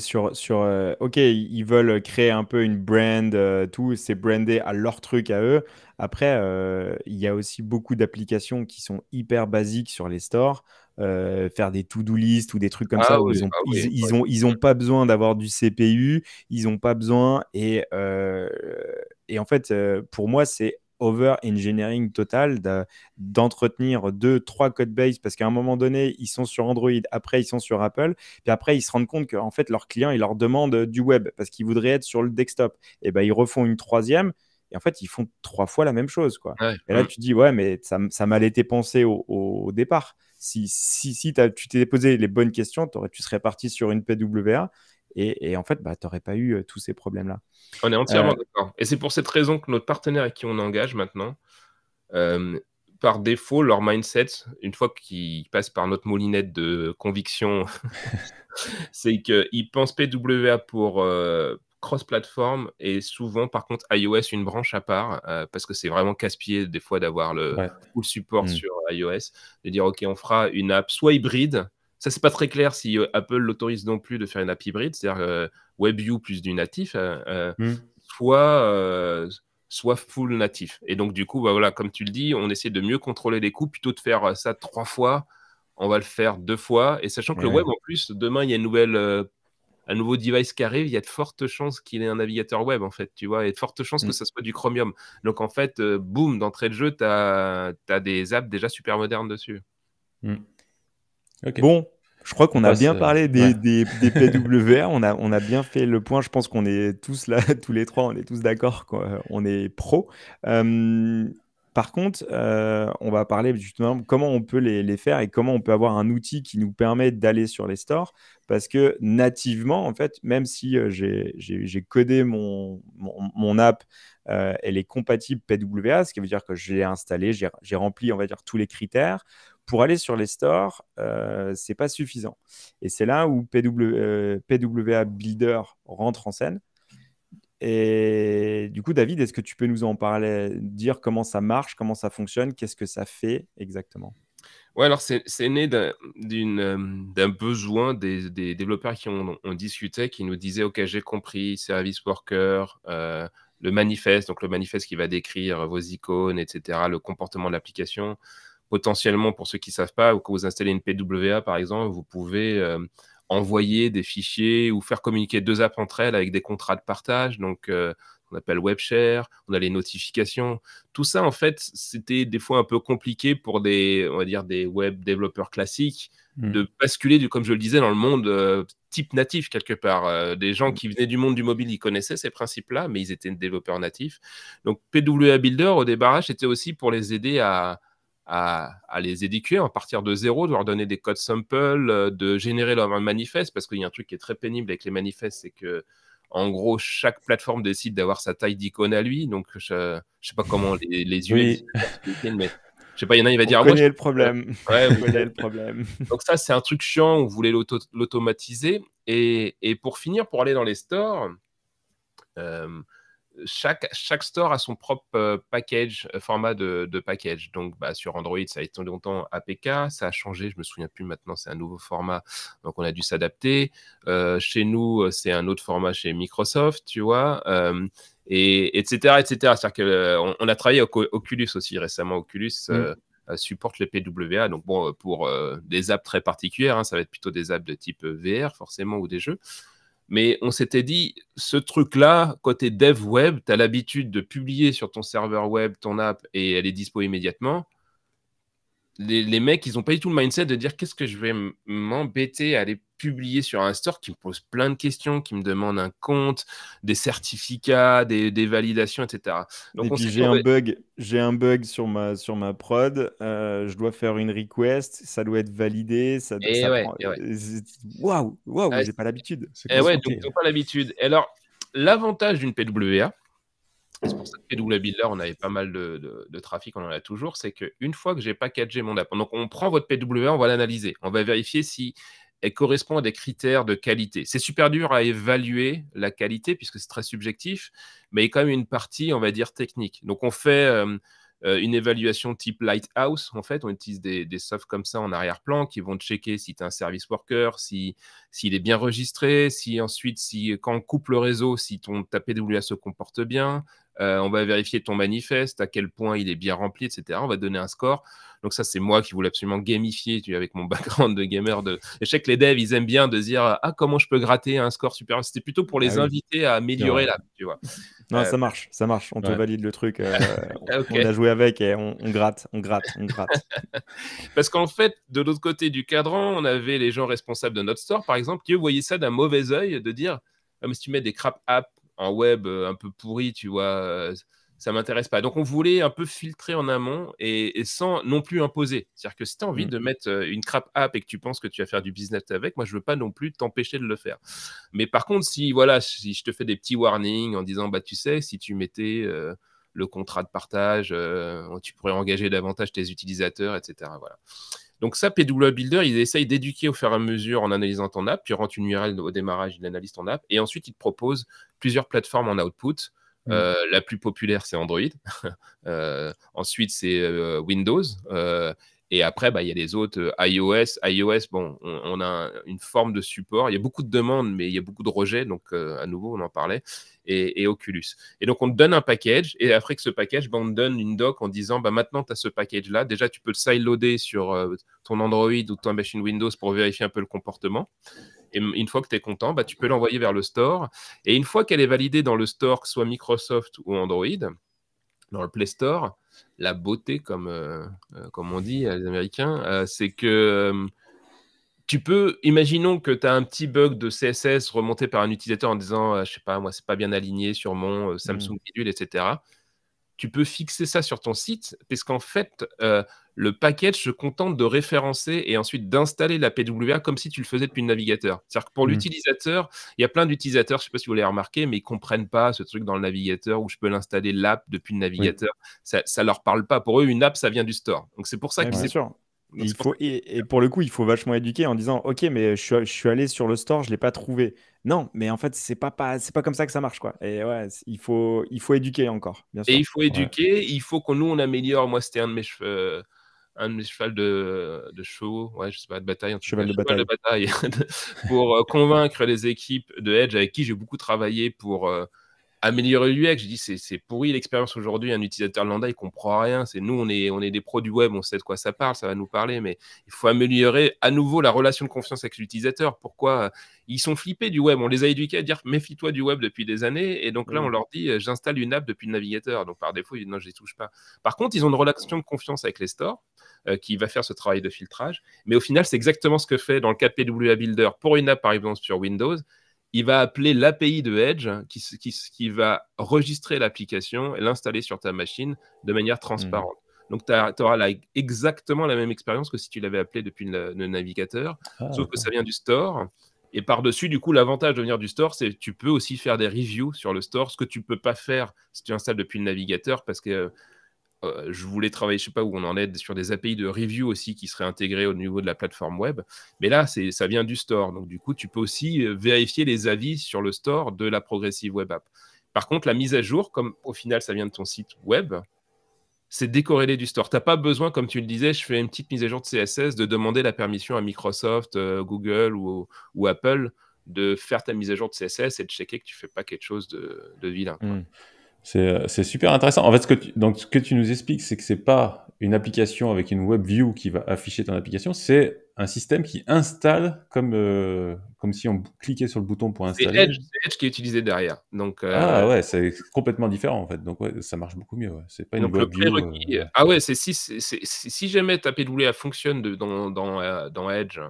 OK, ils veulent créer un peu une brand, tout, c'est brandé à leur truc à eux. Après, il y a aussi beaucoup d'applications qui sont hyper basiques sur les stores. Faire des to-do list ou des trucs comme ça où ils ont pas besoin d'avoir du CPU, ils n'ont pas besoin. Et en fait, pour moi, c'est over-engineering total d'entretenir 2-3 code base parce qu'à un moment donné, ils sont sur Android, après ils sont sur Apple, puis après ils se rendent compte qu'en fait leurs clients, ils leur demandent du web parce qu'ils voudraient être sur le desktop. Et ben ils refont une troisième et en fait ils font 3 fois la même chose, quoi. Et là tu dis ouais, mais ça m'a été pensé au départ. Si tu t'es posé les bonnes questions, tu serais parti sur une PWA. Et en fait, tu n'aurais pas eu tous ces problèmes-là. On est entièrement d'accord. Et c'est pour cette raison que notre partenaire avec qui on engage maintenant, par défaut, leur mindset, une fois qu'ils passent par notre moulinette de conviction, c'est qu'ils pensent PWA pour cross-platform et souvent, par contre, iOS, une branche à part, parce que c'est vraiment casse-pied des fois d'avoir le full support sur iOS, de dire, OK, on fera une app soit hybride. Ça, c'est pas très clair si Apple l'autorise non plus de faire une app hybride, c'est-à-dire WebView plus du natif, soit full natif. Et donc, du coup, voilà, comme tu le dis, on essaie de mieux contrôler les coûts, plutôt de faire ça 3 fois, on va le faire 2 fois. Et sachant que le web, en plus, demain, il y a un nouveau device qui arrive, il y a de fortes chances qu'il ait un navigateur web, en fait, tu vois, et de fortes chances que ça soit du Chromium. Donc, en fait, boum, d'entrée de jeu, tu as des apps déjà super modernes dessus. Okay. Bon, je crois qu'on a bien parlé des PWA, on a bien fait le point. Je pense qu'on est tous là, tous les trois, on est tous d'accord, quoi. On est pro. Par contre, on va parler justement comment on peut les faire et comment on peut avoir un outil qui nous permet d'aller sur les stores. Parce que nativement, en fait, même si j'ai codé mon app, elle est compatible PWA, ce qui veut dire que je l'ai installé, j'ai rempli, on va dire, tous les critères. Pour aller sur les stores, c'est pas suffisant. Et c'est là où PWA Builder rentre en scène. Et du coup, David, est-ce que tu peux nous en parler, dire comment ça marche, comment ça fonctionne, qu'est-ce que ça fait exactement? Ouais, alors c'est né d'un besoin des développeurs qui ont discuté, qui nous disaient: «OK, j'ai compris, service worker, le manifeste», donc le manifeste qui va décrire vos icônes et cetera, le comportement de l'application. Potentiellement, pour ceux qui ne savent pas, ou quand vous installez une PWA, par exemple, vous pouvez, envoyer des fichiers ou faire communiquer 2 apps entre elles avec des contrats de partage, donc qu'on appelle web share. On a les notifications. Tout ça, en fait, c'était des fois un peu compliqué pour on va dire, des web développeurs classiques de basculer, comme je le disais, dans le monde type natif quelque part. Des gens qui venaient du monde du mobile, ils connaissaient ces principes-là, mais ils étaient développeurs natifs. Donc PWA Builder, au débarrage, c'était aussi pour les aider à les éduquer à partir de zéro, de leur donner des codes samples, de générer leur manifeste, parce qu'il y a un truc qui est très pénible avec les manifestes, c'est que en gros, chaque plateforme décide d'avoir sa taille d'icône à lui. Donc, je ne sais pas comment les UX, Oui. mais je sais pas, il y en a, il va On dire, moi, connaît le problème. ouais, On connaît le problème. donc ça, c'est un truc chiant, on voulait l'automatiser. Et pour finir, pour aller dans les stores, euh, chaque store a son propre package, format de package. Donc, sur Android, ça a été longtemps APK. Ça a changé, je me souviens plus maintenant, c'est un nouveau format. Donc, on a dû s'adapter. Chez nous, c'est un autre format chez Microsoft, tu vois. Et etc., etc. C'est-à-dire qu'on a travaillé avec Oculus aussi récemment. Oculus supporte les PWA. Donc, bon, pour des apps très particulières, hein, ça va être plutôt des apps de type VR, forcément, ou des jeux. Mais on s'était dit, ce truc-là, côté dev web, tu as l'habitude de publier sur ton serveur web ton app et elle est dispo immédiatement. Les mecs, ils n'ont pas du tout le mindset de dire qu'est-ce que je vais m'embêter à aller publier sur un store qui me pose plein de questions, qui me demande un compte, des certificats, des validations, etc. Donc Et on puis s'est dit, j'ai un bug sur ma prod. Je dois faire une request, ça doit être validé, et ça ouais, prend. et ouais. Waouh, waouh, Ouais, j'ai pas l'habitude. C'est et ouais, donc compliqué. ils n'ont pas l'habitude. Et alors, l'avantage d'une PWA, et c'est pour ça que PWA Builder, on avait pas mal de trafic, on en a toujours, c'est qu'une fois que j'ai packagé mon app, donc on prend votre PWA, on va l'analyser, on va vérifier si elle correspond à des critères de qualité. C'est super dur à évaluer la qualité puisque c'est très subjectif, mais il y a quand même une partie, on va dire, technique. Donc on fait une évaluation type Lighthouse, en fait, on utilise des softs comme ça en arrière-plan qui vont checker si tu es un service worker, s'il est bien registré, si ensuite, quand on coupe le réseau, si ta PWA se comporte bien. On va vérifier ton manifeste, à quel point il est bien rempli, etc. On va donner un score. Donc ça, c'est moi qui voulais absolument gamifier, avec mon background de gamer. Et je sais que les devs, ils aiment bien de dire comment je peux gratter un score supérieur. C'était plutôt pour Ah les oui. inviter à améliorer Ouais. l'app, tu vois. Non, ça marche, ça marche. On te Ouais. valide le truc. Ok. On a joué avec et on gratte, on gratte, on gratte. Parce qu'en fait, de l'autre côté du cadran, on avait les gens responsables de notre store, par exemple, qui eux voyaient ça d'un mauvais œil, de dire mais si tu mets des crap apps en web un peu pourris, tu vois, ça m'intéresse pas. Donc on voulait un peu filtrer en amont et sans non plus imposer. C'est-à-dire que si tu as envie de mettre une crap app et que tu penses que tu vas faire du business avec, moi je veux pas non plus t'empêcher de le faire. Mais par contre, si je te fais des petits warnings en disant tu sais, si tu mettais le contrat de partage, tu pourrais engager davantage tes utilisateurs, etc. Voilà. Donc ça, PWA Builder, ils essayent d'éduquer au fur et à mesure en analysant ton app. Tu rentres une URL au démarrage, il analyse ton app. Et ensuite, ils te proposent plusieurs plateformes en output. La plus populaire, c'est Android. Ensuite, c'est Windows. Et après, il y a les autres, iOS. iOS, bon, on a une forme de support. Il y a beaucoup de demandes, mais il y a beaucoup de rejets. Donc, à nouveau, on en parlait. Et Oculus. Et donc, on te donne un package. Et après que ce package, on te donne une doc en disant, maintenant, tu as ce package-là. Déjà, tu peux le sideloader sur ton Android ou ton machine Windows pour vérifier un peu le comportement. Et une fois que tu es content, tu peux l'envoyer vers le store. Et une fois qu'elle est validée dans le store, que ce soit Microsoft ou Android, dans le Play Store, la beauté, comme on dit les Américains, c'est que tu peux, imaginons que tu as un petit bug de CSS remonté par un utilisateur en disant, je sais pas, moi, c'est pas bien aligné sur mon Samsung bidule, etc. tu peux fixer ça sur ton site, parce qu'en fait, le package se contente de référencer et ensuite d'installer la PWA comme si tu le faisais depuis le navigateur. C'est-à-dire que pour l'utilisateur, il y a plein d'utilisateurs, je ne sais pas si vous l'avez remarqué, mais ils ne comprennent pas ce truc dans le navigateur où je peux l'installer l'app depuis le navigateur. Ça ne leur parle pas. Pour eux, une app, ça vient du store. Donc c'est pour ça que bien c'est... sûr. Et pour le coup, il faut vachement éduquer en disant, OK, mais je suis allé sur le store, je l'ai pas trouvé. Non, mais en fait, c'est pas comme ça que ça marche, quoi. Et ouais, il faut éduquer encore, bien Et sûr. il faut éduquer, il faut que nous, on améliore. Moi, c'était un de mes cheveux. Un de mes chevals de show, ouais, je sais pas, de bataille, en tout Cheval cas, de bataille. pour convaincre les équipes de Edge avec qui j'ai beaucoup travaillé pour améliorer l'UX. J'ai dit, c'est pourri l'expérience aujourd'hui. Un utilisateur lambda, il comprend rien. Nous, on est des pros du web, on sait de quoi ça parle, ça va nous parler, mais il faut améliorer à nouveau la relation de confiance avec l'utilisateur. Pourquoi ils sont flippés du web? On les a éduqués à dire méfie-toi du web depuis des années, et donc là, on leur dit j'installe une app depuis le navigateur. Donc par défaut, ils disent non, je les touche pas. Par contre, ils ont une relation de confiance avec les stores qui va faire ce travail de filtrage. Mais au final, c'est exactement ce que fait dans le cas de PWA Builder pour une app, par exemple, sur Windows. Il va appeler l'API de Edge qui va enregistrer l'application et l'installer sur ta machine de manière transparente. Donc, tu auras exactement la même expérience que si tu l'avais appelé depuis le navigateur, sauf que ça vient du store. Et par-dessus, du coup, l'avantage de venir du store, c'est que tu peux aussi faire des reviews sur le store, ce que tu ne peux pas faire si tu installes depuis le navigateur, parce que je voulais travailler, je ne sais pas où on en est, sur des API de review aussi qui seraient intégrés au niveau de la plateforme web. Mais là, ça vient du store. Donc, du coup, tu peux aussi vérifier les avis sur le store de la Progressive Web App. Par contre, la mise à jour, comme au final, ça vient de ton site web, c'est décorrélé du store. Tu n'as pas besoin, comme tu le disais, je fais une petite mise à jour de CSS, de demander la permission à Microsoft, Google ou Apple de faire ta mise à jour de CSS et de checker que tu ne fais pas quelque chose de vilain. C'est super intéressant. En fait, ce que tu nous expliques, c'est que c'est pas une application avec une web view qui va afficher ton application, c'est un système qui installe comme si on cliquait sur le bouton pour installer. C'est Edge qui est utilisé derrière. Donc, ah ouais, c'est complètement différent en fait. Donc ouais, ça marche beaucoup mieux. Ouais. C'est pas une donc le web view. prérequis. Ah ouais, si jamais ta PWA fonctionne dans Edge,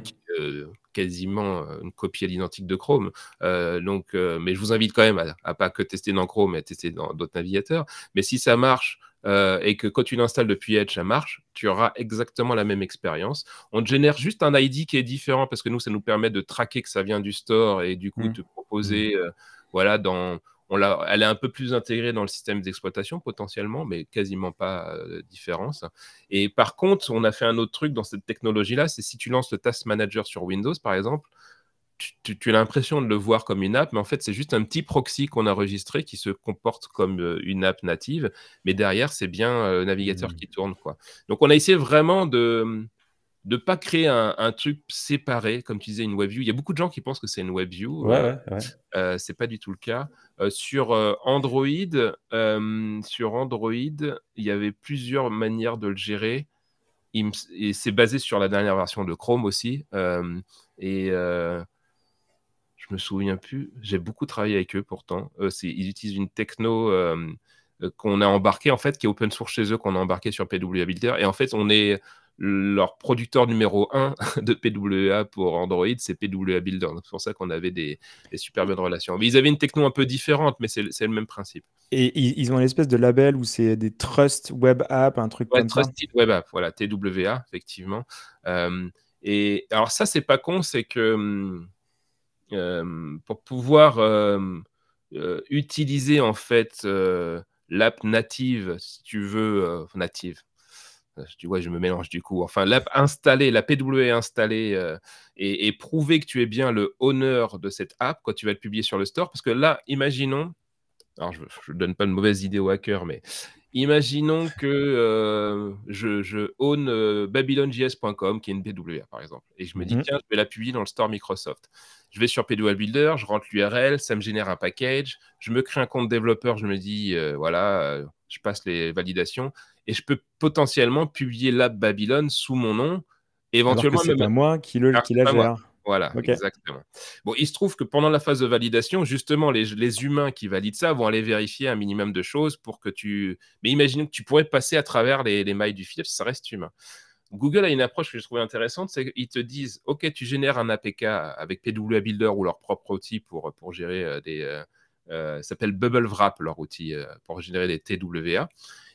qui est quasiment une copie à l'identique de Chrome. Mais je vous invite quand même à pas que tester dans Chrome, mais à tester dans d'autres navigateurs. Mais si ça marche et que quand tu l'installes depuis Edge, ça marche, tu auras exactement la même expérience. On te génère juste un ID qui est différent parce que nous, ça nous permet de traquer que ça vient du store et du coup te proposer, voilà, elle est un peu plus intégrée dans le système d'exploitation potentiellement, mais quasiment pas de différence. Et par contre, on a fait un autre truc dans cette technologie-là, c'est si tu lances le Task Manager sur Windows, par exemple, tu as l'impression de le voir comme une app, mais en fait, c'est juste un petit proxy qu'on a enregistré qui se comporte comme une app native, mais derrière, c'est bien le navigateur qui tourne, quoi. Donc, on a essayé vraiment de ne pas créer un truc séparé, comme tu disais, une WebView. Il y a beaucoup de gens qui pensent que c'est une WebView. Ouais. C'est pas du tout le cas. Sur Android, il y avait plusieurs manières de le gérer. Et c'est basé sur la dernière version de Chrome aussi. Je me souviens plus. J'ai beaucoup travaillé avec eux pourtant. Ils utilisent une techno qu'on a embarquée, en fait, qui est open source chez eux, qu'on a embarqué sur PWA Builder. Et en fait, on est leur producteur numéro 1 de PWA pour Android, c'est PWA Builder. C'est pour ça qu'on avait des super bonnes relations. Mais ils avaient une techno un peu différente, mais c'est le même principe. Et ils ont une espèce de label où c'est des Trust Web App, un truc comme ça. Trusted Web App, voilà, TWA, effectivement. Et alors ça, c'est pas con, c'est que pour pouvoir utiliser en fait l'app native, si tu veux, native. Tu vois, je me mélange du coup. Enfin, l'app installée, la PWA installée et prouver que tu es bien le owner de cette app quand tu vas le publier sur le store. Parce que là, imaginons, alors je ne donne pas de mauvaise idée aux hackers, mais imaginons que je own babylonjs.com, qui est une PWA, par exemple. Et je me dis, tiens, je vais la publier dans le store Microsoft. Je vais sur PWA Builder, je rentre l'URL, ça me génère un package. Je me crée un compte développeur, je me dis, je passe les validations. Et je peux potentiellement publier l'app Babylon sous mon nom. Éventuellement, alors que c'est pas moi qui la gère. Voilà, exactement. Bon, il se trouve que pendant la phase de validation, justement, les humains qui valident ça vont aller vérifier un minimum de choses pour que tu... Mais imaginons que tu pourrais passer à travers les mailles du filet, ça reste humain. Google a une approche que je trouvais intéressante, c'est qu'ils te disent, OK, tu génères un APK avec PWA Builder ou leur propre outil pour gérer Ça s'appelle Bubble Wrap, leur outil pour générer des TWA.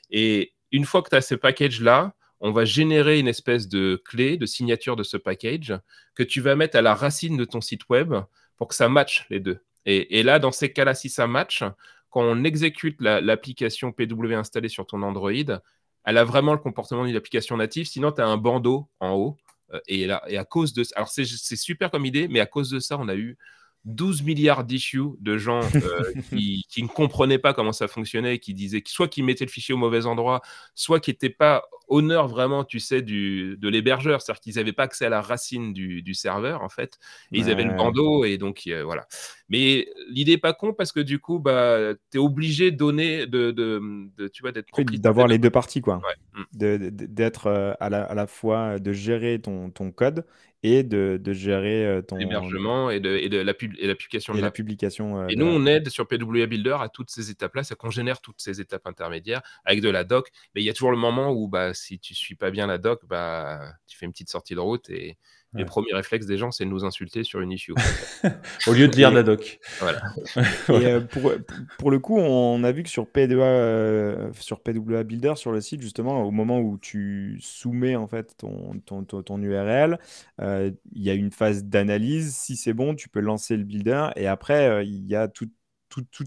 Et une fois que tu as ce package-là, on va générer une espèce de clé, de signature de ce package que tu vas mettre à la racine de ton site web pour que ça matche les deux. Et là, dans ces cas-là, si ça match, quand on exécute l'application PW installée sur ton Android, elle a vraiment le comportement d'une application native. Sinon, tu as un bandeau en haut. Et à cause de ça, alors c'est super comme idée, mais à cause de ça, on a eu 12 milliards d'issues de gens qui ne comprenaient pas comment ça fonctionnait, qui disaient soit qu'ils mettaient le fichier au mauvais endroit, soit qui n'étaient pas honneur vraiment, tu sais, de l'hébergeur, c'est-à-dire qu'ils n'avaient pas accès à la racine du serveur, en fait, et ils avaient le bandeau, et donc voilà. Mais l'idée n'est pas con, parce que du coup, bah, tu es obligé de donner, tu vois, d'être propriétaire. D'avoir les deux parties, quoi. Ouais. D'être à la fois de gérer ton code et de gérer ton l'hébergement et l'application de et la l'app. publication. Et nous, on aide sur PWA Builder à toutes ces étapes-là, c'est qu'on génère toutes ces étapes intermédiaires avec de la doc. Mais il y a toujours le moment où, bah, si tu ne suis pas bien la doc, bah, tu fais une petite sortie de route et le premier réflexe des gens, c'est de nous insulter sur une issue. Au lieu de lire la doc. Voilà. Et pour le coup, on a vu que sur PWA Builder, sur le site, justement, au moment où tu soumets en fait ton URL, il y a une phase d'analyse. Si c'est bon, tu peux lancer le builder. Et après, il y a toute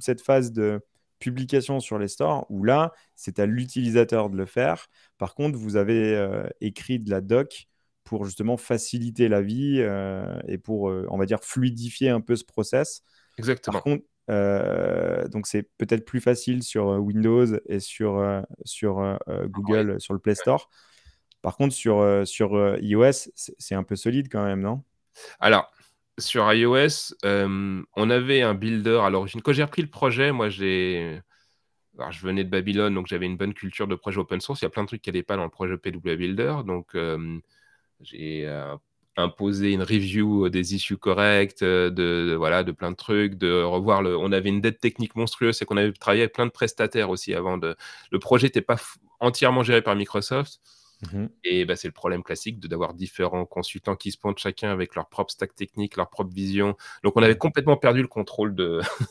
cette phase de publication sur les stores où là, c'est à l'utilisateur de le faire. Par contre, vous avez écrit de la doc pour justement faciliter la vie et pour, on va dire, fluidifier un peu ce process. Exactement. Par contre, donc c'est peut-être plus facile sur Windows et sur Google, sur le Play Store. Par contre, sur iOS, c'est un peu solide quand même, non? Alors, sur iOS, on avait un builder à l'origine. Quand j'ai repris le projet, moi, alors, je venais de Babylone, donc j'avais une bonne culture de projet open source. Il y a plein de trucs qui n'allaient pas dans le projet PW Builder. Donc, j'ai imposé une review des issues correctes, voilà, de plein de trucs, de revoir on avait une dette technique monstrueuse, c'est qu'on avait travaillé avec plein de prestataires aussi avant le projet n'était pas entièrement géré par Microsoft. Et bah, c'est le problème classique d'avoir différents consultants qui se pointent chacun avec leur propre stack technique, leur propre vision. Donc, on avait complètement perdu le contrôle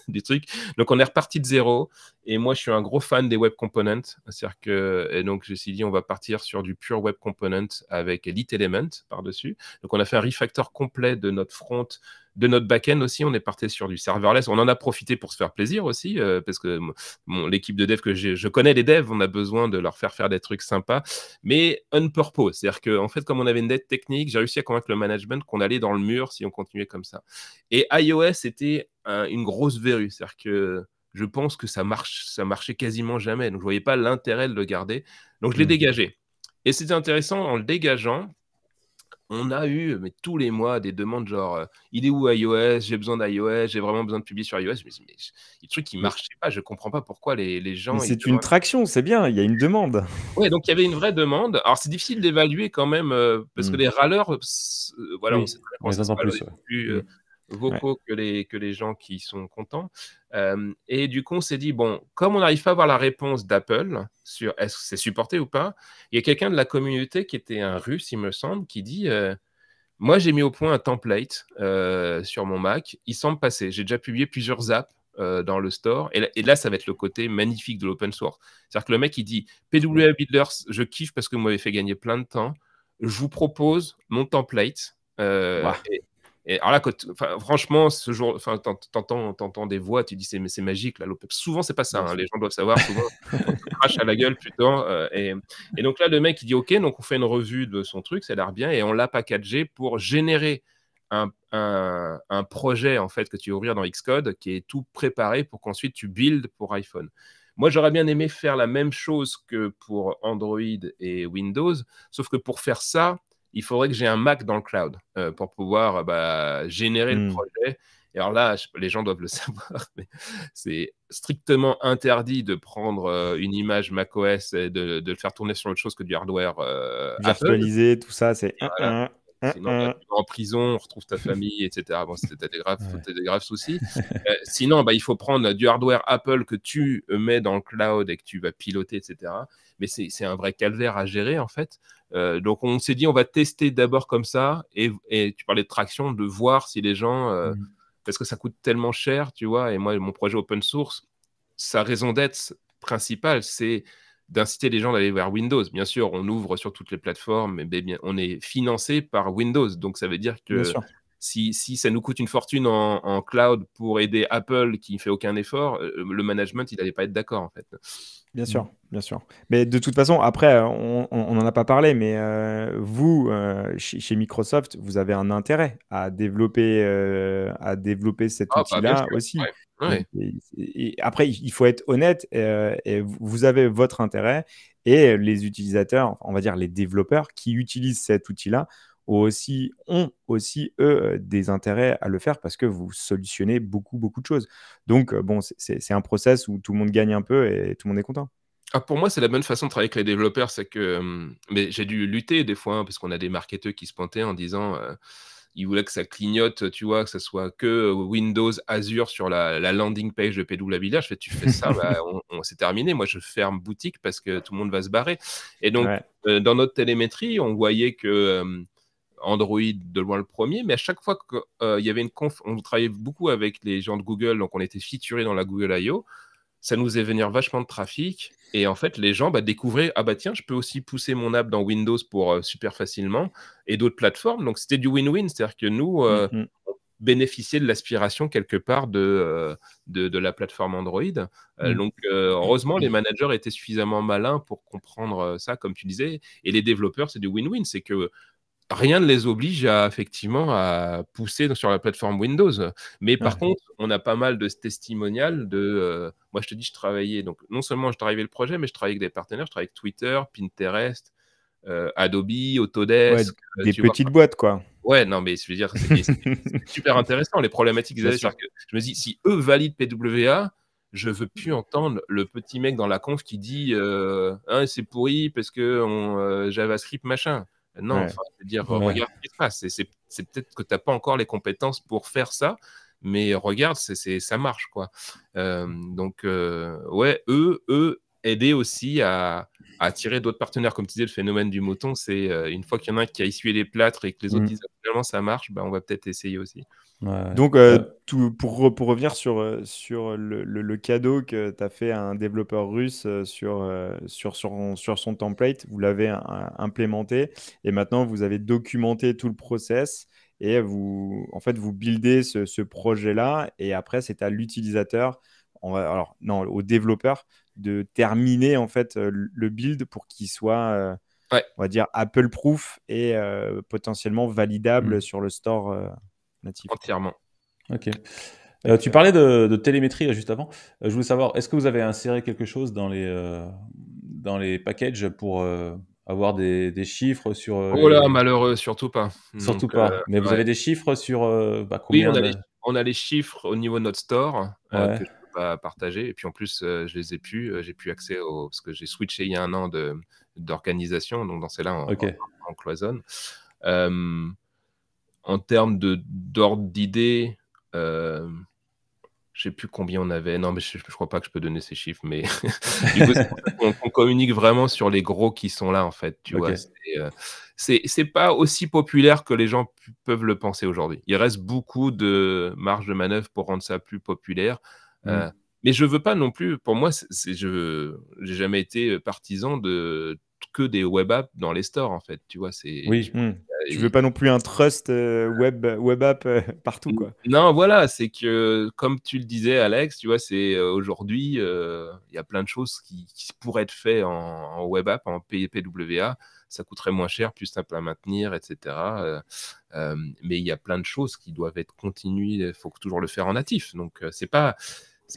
du truc. Donc, on est reparti de zéro. Et moi, je suis un gros fan des web components. C'est-à-dire et donc, je me suis dit, on va partir sur du pure web component avec Elite Element par-dessus. Donc, on a fait un refactor complet de notre front, de notre back-end aussi. On est parti sur du serverless. On en a profité pour se faire plaisir aussi, parce que l'équipe de dev je connais les devs, on a besoin de leur faire des trucs sympas, mais on purpose. C'est-à-dire qu'en fait, comme on avait une dette technique, j'ai réussi à convaincre le management qu'on allait dans le mur si on continuait comme ça. Et iOS était une grosse verrue. C'est-à-dire que je pense que ça marchait quasiment jamais. Donc, je ne voyais pas l'intérêt de le garder. Donc, je l'ai dégagé. Et c'était intéressant, en le dégageant, on a eu tous les mois des demandes genre il est où iOS, j'ai besoin d'iOS, j'ai vraiment besoin de publier sur iOS. Mais les trucs qui ne marchaient pas, je ne comprends pas pourquoi les gens. Mais c'est une traction, c'est bien, il y a une demande. Oui, donc il y avait une vraie demande. Alors c'est difficile d'évaluer quand même parce que les râleurs, voilà, Oui, on sait très on les entend plus. plus vocaux que les gens qui sont contents. Et du coup, on s'est dit, bon, comme on n'arrive pas à avoir la réponse d'Apple sur est-ce que c'est supporté ou pas, il y a quelqu'un de la communauté qui était un Russe, il me semble, qui dit moi, j'ai mis au point un template sur mon Mac, il semble passer. J'ai déjà publié plusieurs apps dans le store. Et là, ça va être le côté magnifique de l'open source. C'est-à-dire que le mec, il dit PWA Builders, je kiffe parce que vous m'avez fait gagner plein de temps. Je vous propose mon template. Et alors là, franchement, ce jour, t'entends des voix, tu dis c'est magique. Là, souvent, c'est pas ça. Hein, les gens doivent savoir. Souvent, on se crache à la gueule plutôt. Et donc là, le mec, il dit OK, donc on fait une revue de son truc, ça a l'air bien, et on l'a packagé pour générer un projet en fait que tu vas ouvrir dans Xcode qui est tout préparé pour qu'ensuite tu builds pour iPhone. Moi, j'aurais bien aimé faire la même chose que pour Android et Windows, sauf que pour faire ça, il faudrait que j'ai un Mac dans le cloud pour pouvoir générer le projet. Et alors là, les gens doivent le savoir, mais c'est strictement interdit de prendre une image macOS et de le faire tourner sur autre chose que du hardware virtualisé, Apple. tout ça, c'est Sinon, tu vas en prison, on retrouve ta famille, etc. Bon, c'était des graves soucis. Sinon, il faut prendre du hardware Apple que tu mets dans le cloud et que tu vas piloter, etc. Mais c'est un vrai calvaire à gérer, en fait. Donc, on s'est dit, on va tester d'abord comme ça. Et tu parlais de traction, de voir si les gens parce que ça coûte tellement cher, tu vois. Et moi, mon projet open source, sa raison d'être principale, c'est d'inciter les gens d'aller vers Windows. Bien sûr, on ouvre sur toutes les plateformes, mais bien, on est financé par Windows. Donc, ça veut dire Bien que sûr. si ça nous coûte une fortune en cloud pour aider Apple qui ne fait aucun effort, le management, il n'allait pas être d'accord, en fait. Bien sûr, bien sûr. Mais de toute façon, après, on n'en a pas parlé, mais vous, chez Microsoft, vous avez un intérêt à développer cet Ah, bah, bien outil-là sûr. aussi. Ouais, Donc, ouais. et après, il faut être honnête, et vous avez votre intérêt, et les utilisateurs, on va dire les développeurs qui utilisent cet outil-là, ont aussi, eux, des intérêts à le faire parce que vous solutionnez beaucoup, beaucoup de choses. Donc, bon, c'est un process où tout le monde gagne un peu et tout le monde est content. Ah, pour moi, c'est la bonne façon de travailler avec les développeurs, c'est que, mais j'ai dû lutter des fois, hein, parce qu'on a des marketeurs qui se pointaient en disant, ils voulaient que ça clignote, tu vois, que ça soit que Windows Azure sur la landing page de PW Village. Je fais: «Tu fais ça, bah, c'est terminé. Moi, je ferme boutique parce que tout le monde va se barrer». Et donc, Ouais. dans notre télémétrie, on voyait que, Android de loin le premier, mais à chaque fois qu'il y avait une conf, on travaillait beaucoup avec les gens de Google, donc on était featurés dans la Google I/O. Ça nous faisait venir vachement de trafic. Et en fait, les gens découvraient, ah bah tiens, je peux aussi pousser mon app dans Windows pour super facilement, et d'autres plateformes. Donc c'était du win-win, c'est-à-dire que nous, Mm, mm. bénéficier de l'aspiration quelque part de la plateforme Android. Mm. Donc, heureusement, les managers étaient suffisamment malins pour comprendre ça, comme tu disais. Et les développeurs, c'est du win-win. C'est que rien ne les oblige effectivement à pousser sur la plateforme Windows. Mais par Ouais. contre, on a pas mal de testimonials de. Moi, je te dis, je travaillais. Donc, non seulement je travaillais le projet, mais je travaillais avec des partenaires. Je travaillais avec Twitter, Pinterest, Adobe, Ouais, Autodesk. des Tu vois. petites boîtes, quoi. Ouais, non, mais je veux dire, c'est super intéressant, les problématiques qu'ils Bien avaient. sûr. C'est-à-dire que je me dis, si eux valident PWA, je veux plus entendre le petit mec dans la conf qui dit ah, c'est pourri parce que JavaScript machin. Non, Ouais. enfin, je veux dire, Ouais. regarde ce qui se passe. C'est peut-être que tu n'as pas encore les compétences pour faire ça, mais regarde, ça marche, quoi. Donc, ouais, eux aider aussi à attirer d'autres partenaires. Comme tu disais, le phénomène du mouton, c'est une fois qu'il y en a un qui a essuyé les plâtres et que les autres Mm. disent ah, finalement ça marche, bah, on va peut-être essayer aussi. Ouais, ouais. Donc, pour revenir sur le cadeau que tu as fait à un développeur russe sur son template, vous l'avez implémenté et maintenant vous avez documenté tout le process et en fait, vous buildez ce projet-là et après, c'est à l'utilisateur, alors non, au développeur de terminer en fait le build pour qu'il soit, Ouais, on va dire, Apple-proof et potentiellement validable Mm. sur le store natif, quoi. entièrement. Ok. Tu Excellent. parlais de télémétrie juste avant. Je voulais savoir, est-ce que vous avez inséré quelque chose dans les packages pour avoir des chiffres sur Oh là, malheureux, surtout pas. Surtout Donc, pas. Mais vous ouais. avez des chiffres sur Oui, combien de... on a les chiffres au niveau de notre store Ouais, que je peux pas partager. Et puis en plus, je les ai plus. J'ai plus accès parce que j'ai switché il y a un an d'organisation. Donc dans celle-là, ok. on cloisonne. Euh, En termes d'ordre d'idée, je sais plus combien on avait. Non, mais je crois pas que je peux donner ces chiffres, mais du coup, c'est pour ça qu'on communique vraiment sur les gros qui sont là, en fait, tu Ok. vois? C'est pas aussi populaire que les gens peuvent le penser aujourd'hui. Il reste beaucoup de marge de manœuvre pour rendre ça plus populaire, Hmm. mais je veux pas non plus, pour moi, j'ai jamais été partisan de que des web apps dans les stores, en fait, tu vois? Je Oui. pense Hmm. Tu qu'il y veux a pas non plus un trust web app partout, quoi. Non, voilà, c'est que comme tu le disais, Alex, tu vois, c'est aujourd'hui, il y a plein de choses qui pourraient être faites en web app, en PWA. Ça coûterait moins cher, plus simple à maintenir, etc. Mais il y a plein de choses qui doivent être continuées. Il faut toujours le faire en natif. Donc, c'est pas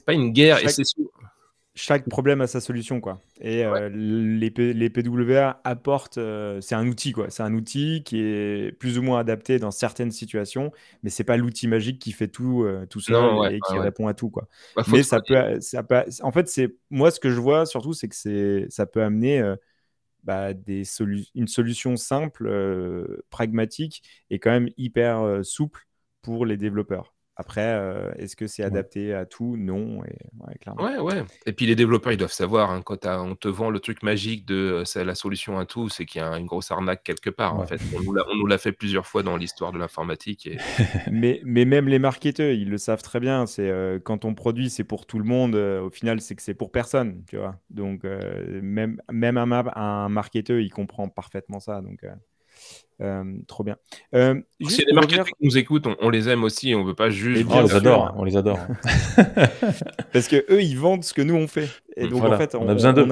une guerre. Et Chaque, chaque problème a sa solution, quoi. Et Ouais, les PWA apportent, c'est un outil, quoi. C'est un outil qui est plus ou moins adapté dans certaines situations, mais c'est pas l'outil magique qui fait tout tout seul non, ouais, et qui ouais, ouais. répond à tout, quoi. Bah, faut Mais travailler. en fait, moi ce que je vois surtout, c'est que ça peut amener une solution simple, pragmatique et quand même hyper souple pour les développeurs. Après, est-ce que c'est Ouais. adapté à tout? Non, et ouais, clairement. Ouais. Et puis les développeurs, ils doivent savoir, hein, quand on te vend le truc magique de c'est la solution à tout, c'est qu'il y a une grosse arnaque quelque part, en Ouais. fait. On nous l'a fait plusieurs fois dans l'histoire de l'informatique et Mais même les marketeurs, ils le savent très bien. C'est quand on produit, c'est pour tout le monde. Au final, c'est que c'est pour personne, tu vois. Donc même un marketeur, il comprend parfaitement ça. Donc trop bien. s'il y Juste a des pour revenir, marketeurs qui nous écoutent, on les aime aussi, on veut pas mais juste Ah, on bien les vendre. sûr, adore, on les adore. parce que eux, ils vendent ce que nous on fait. Et donc en Voilà, fait, on a besoin d'eux.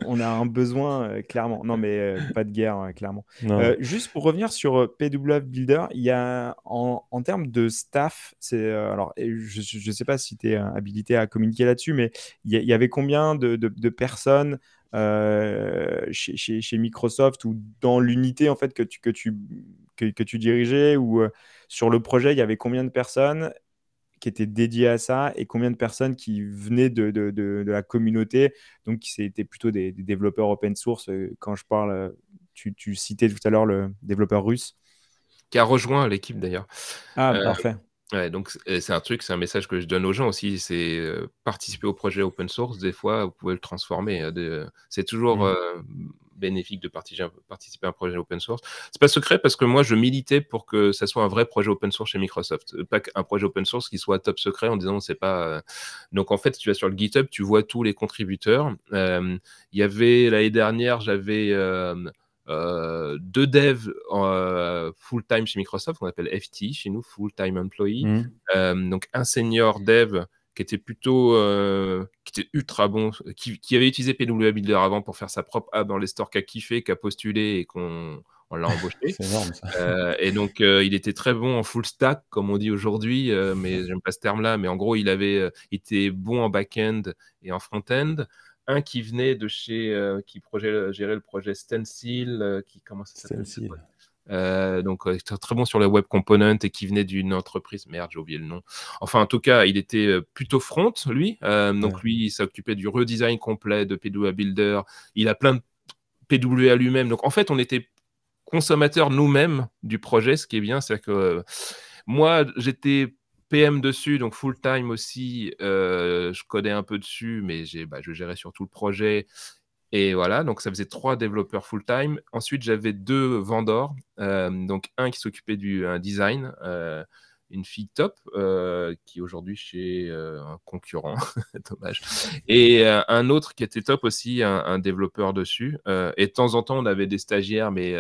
on a un besoin clairement. Non, mais pas de guerre, clairement. Non. Juste pour revenir sur PW Builder, il y a en termes de staff, alors et je sais pas si tu es habilité à communiquer là-dessus, mais il y avait combien de personnes chez Microsoft ou dans l'unité en fait que tu dirigeais, ou sur le projet, il y avait combien de personnes qui étaient dédiées à ça et combien de personnes qui venaient de la communauté, donc qui étaient plutôt des développeurs open source. Quand je parle, tu citais tout à l'heure le développeur russe. Qui a rejoint l'équipe d'ailleurs. Ah, Heu, parfait. ouais, donc c'est un message que je donne aux gens aussi, c'est, participer au projet open source, des fois, vous pouvez le transformer, c'est toujours, Mm. bénéfique de participer à un projet open source. C'est pas secret parce que moi, je militais pour que ça soit un vrai projet open source chez Microsoft. Pas qu'un projet open source qui soit top secret en disant c'est pas, donc en fait, si tu vas sur le GitHub, tu vois tous les contributeurs. Il y avait l'année dernière, j'avais, 2 devs full-time chez Microsoft, qu'on appelle FT chez nous, full-time employee. Mhm. Donc un senior dev qui était plutôt, qui était ultra bon, qui avait utilisé PWA Builder avant pour faire sa propre app dans les stores, qui a kiffé, qui a postulé et on l'a embauché. C'est énorme ça. Et donc il était très bon en full stack, comme on dit aujourd'hui, mais j'aime pas ce terme-là, mais en gros, il était bon en back-end et en front-end. Un qui venait de chez, gérait le projet Stencil, comment ça s'appelle cette Stencil. boîte? Donc il était très bon sur les web components et qui venait d'une entreprise, merde, j'ai oublié le nom. Enfin, en tout cas, il était plutôt front, lui. Donc Ouais. lui, il s'occupait du redesign complet de PWA Builder. Il a plein de PWA lui-même. Donc en fait, on était consommateurs nous-mêmes du projet. Ce qui est bien, c'est que moi, j'étais PM dessus, donc full time aussi. Je codais un peu dessus, mais je gérais surtout le projet. Et voilà, donc ça faisait 3 développeurs full-time. Ensuite, j'avais 2 vendors, donc un qui s'occupait du design, une fille top, qui est aujourd'hui chez, un concurrent, dommage, et un autre qui était top aussi, un développeur dessus, et de temps en temps, on avait des stagiaires, mais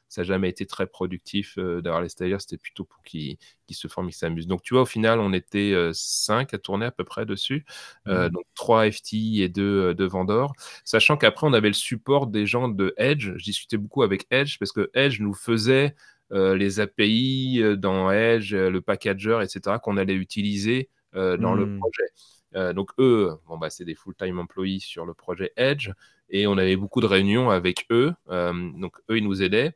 ça n'a jamais été très productif, d'avoir les stagiaires. C'était plutôt pour qu'ils se forment, qu'ils s'amusent. Donc tu vois, au final, on était, 5 à tourner à peu près dessus, Mhm. donc 3 FT et 2 vendors. Sachant qu'après, on avait le support des gens de Edge. Je discutais beaucoup avec Edge parce que Edge nous faisait les API dans Edge, le packager, etc., qu'on allait utiliser dans le Mm. projet. Donc eux, bon, c'est des full-time employees sur le projet Edge et on avait beaucoup de réunions avec eux. Donc eux, ils nous aidaient.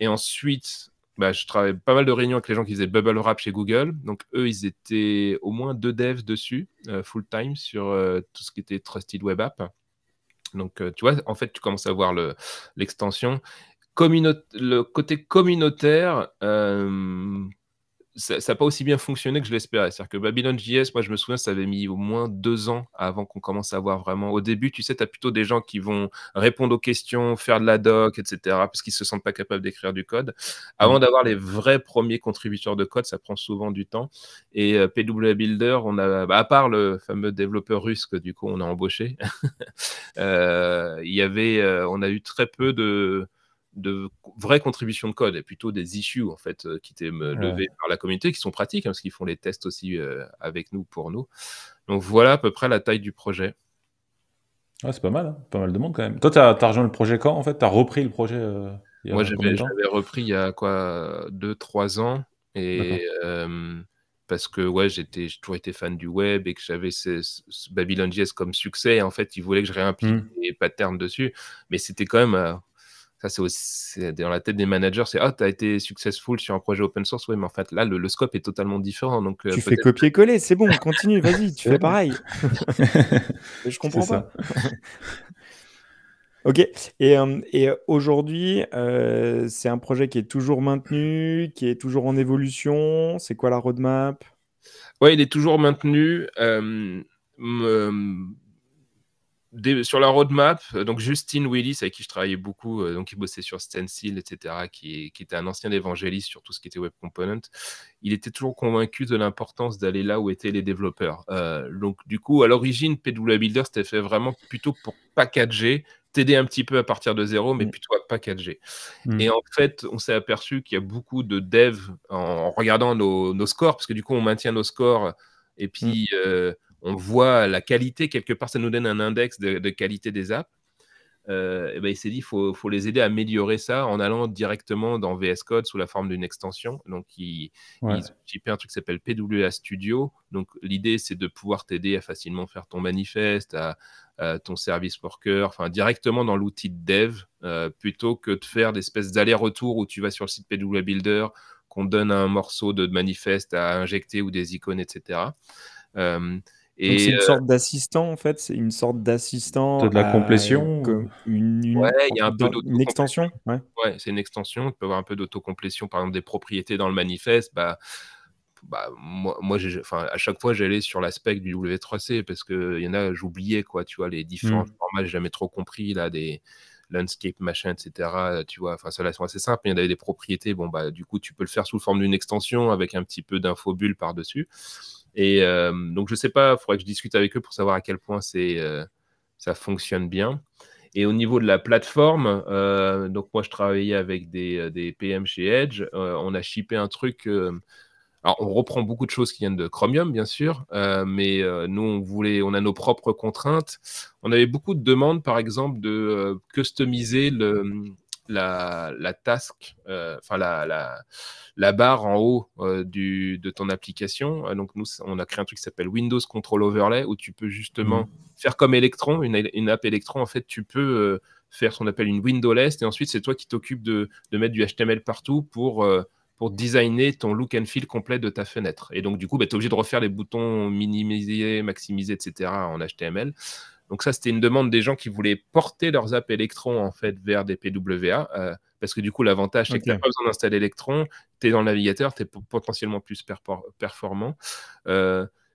Et ensuite, je travaillais pas mal de réunions avec les gens qui faisaient Bubble Wrap chez Google. Donc eux, ils étaient au moins 2 devs dessus, full-time, sur tout ce qui était Trusted Web App. Donc, tu vois, en fait, tu commences à voir l'extension. Le côté communautaire, ça n'a pas aussi bien fonctionné que je l'espérais. C'est-à-dire que Babylon.js, moi, je me souviens, ça avait mis au moins 2 ans avant qu'on commence à voir vraiment. Au début, tu sais, tu as plutôt des gens qui vont répondre aux questions, faire de la doc, etc., parce qu'ils ne se sentent pas capables d'écrire du code. Avant Mhm. d'avoir les vrais premiers contributeurs de code, ça prend souvent du temps. Et PWA Builder, à part le fameux développeur russe que du coup on a embauché, on a eu très peu de vraies contributions de code et plutôt des issues en fait qui étaient Ouais. levées par la communauté, qui sont pratiques hein, parce qu'ils font les tests aussi avec nous, pour nous. Donc voilà à peu près la taille du projet. Ouais, c'est pas mal, hein. Pas mal de monde quand même. Toi, t'as rejoint le projet quand en fait? T'as repris le projet il y Moi a combien de temps? j'avais repris il y a quoi 2-3 ans et D'accord. parce que ouais, j'ai toujours été fan du web et que j'avais ce Babylon.js comme succès. Et en fait, ils voulaient que je réimplique Mhm. les patterns dessus, mais c'était quand même ça, c'est dans la tête des managers, c'est ah, tu as été successful sur un projet open source. Oui, mais en fait, là, le scope est totalement différent. Donc, Tu fais peut-être. copier-coller, c'est bon, continue, vas-y, tu C'est fais vrai. pareil. Mais je C'est comprends pas. ça. Ok. Et aujourd'hui, c'est un projet qui est toujours maintenu, qui est toujours en évolution. C'est quoi la roadmap? Ouais, il est toujours maintenu. Sur la roadmap, donc Justin Willis, avec qui je travaillais beaucoup, donc il bossait sur Stencil, etc., qui était un ancien évangéliste sur tout ce qui était Web Component, il était toujours convaincu de l'importance d'aller là où étaient les développeurs. Donc du coup, à l'origine, PWA Builder, c'était fait vraiment plutôt pour packager, t'aider un petit peu à partir de zéro, mais plutôt à packager. Et en fait, on s'est aperçu qu'il y a beaucoup de devs, en regardant nos scores, parce que du coup, on maintient nos scores, et puis on voit la qualité, quelque part, ça nous donne un index de qualité des apps. Et ben, il s'est dit, faut les aider à améliorer ça en allant directement dans VS Code sous la forme d'une extension. Donc, ils ont typé un truc qui s'appelle PWA Studio. Donc, l'idée, c'est de pouvoir t'aider à facilement faire ton manifeste, à ton service worker, enfin, directement dans l'outil de dev, plutôt que de faire des espèces d'allers-retours où tu vas sur le site PWA Builder, qu'on te donne un morceau de manifeste à injecter ou des icônes, etc. Donc c'est une sorte d'assistant en fait, c'est une sorte d'assistant de la à complétion comme Ouais, il y a un peu une d'autocomplétion. extension, ouais. Ouais, c'est une extension. Tu peux avoir un peu d'autocomplétion, par exemple des propriétés dans le manifeste. Moi enfin, à chaque fois, j'allais sur la spec du W3C parce qu'il y en a, j'oubliais, quoi, tu vois, les différents formats, j'ai jamais trop compris, là, des landscape, machin, etc. Tu vois, enfin, ceux-là sont assez simples, mais il y en avait des propriétés. Bon, bah, du coup, tu peux le faire sous forme d'une extension avec un petit peu d'infobulle par-dessus. Et donc, je sais pas, il faudrait que je discute avec eux pour savoir à quel point ça fonctionne bien. Et au niveau de la plateforme, donc moi je travaillais avec des PM chez Edge. On a shippé un truc. Alors on reprend beaucoup de choses qui viennent de Chromium, bien sûr, mais nous on a nos propres contraintes. On avait beaucoup de demandes, par exemple, de customiser la task, enfin la barre en haut de ton application. Donc nous, on a créé un truc qui s'appelle Windows Control Overlay, où tu peux justement faire comme Electron, une app Electron. En fait, tu peux faire ce qu'on appelle une window list, et ensuite c'est toi qui t'occupes de mettre du HTML partout pour designer ton look and feel complet de ta fenêtre. Et donc, du coup, tu es obligé de refaire les boutons minimiser, maximiser, etc. en HTML. Donc ça, c'était une demande des gens qui voulaient porter leurs apps Electron en fait vers des PWA, parce que du coup, l'avantage, c'est que tu n'as pas besoin d'installer Electron, tu es dans le navigateur, tu es potentiellement plus performant.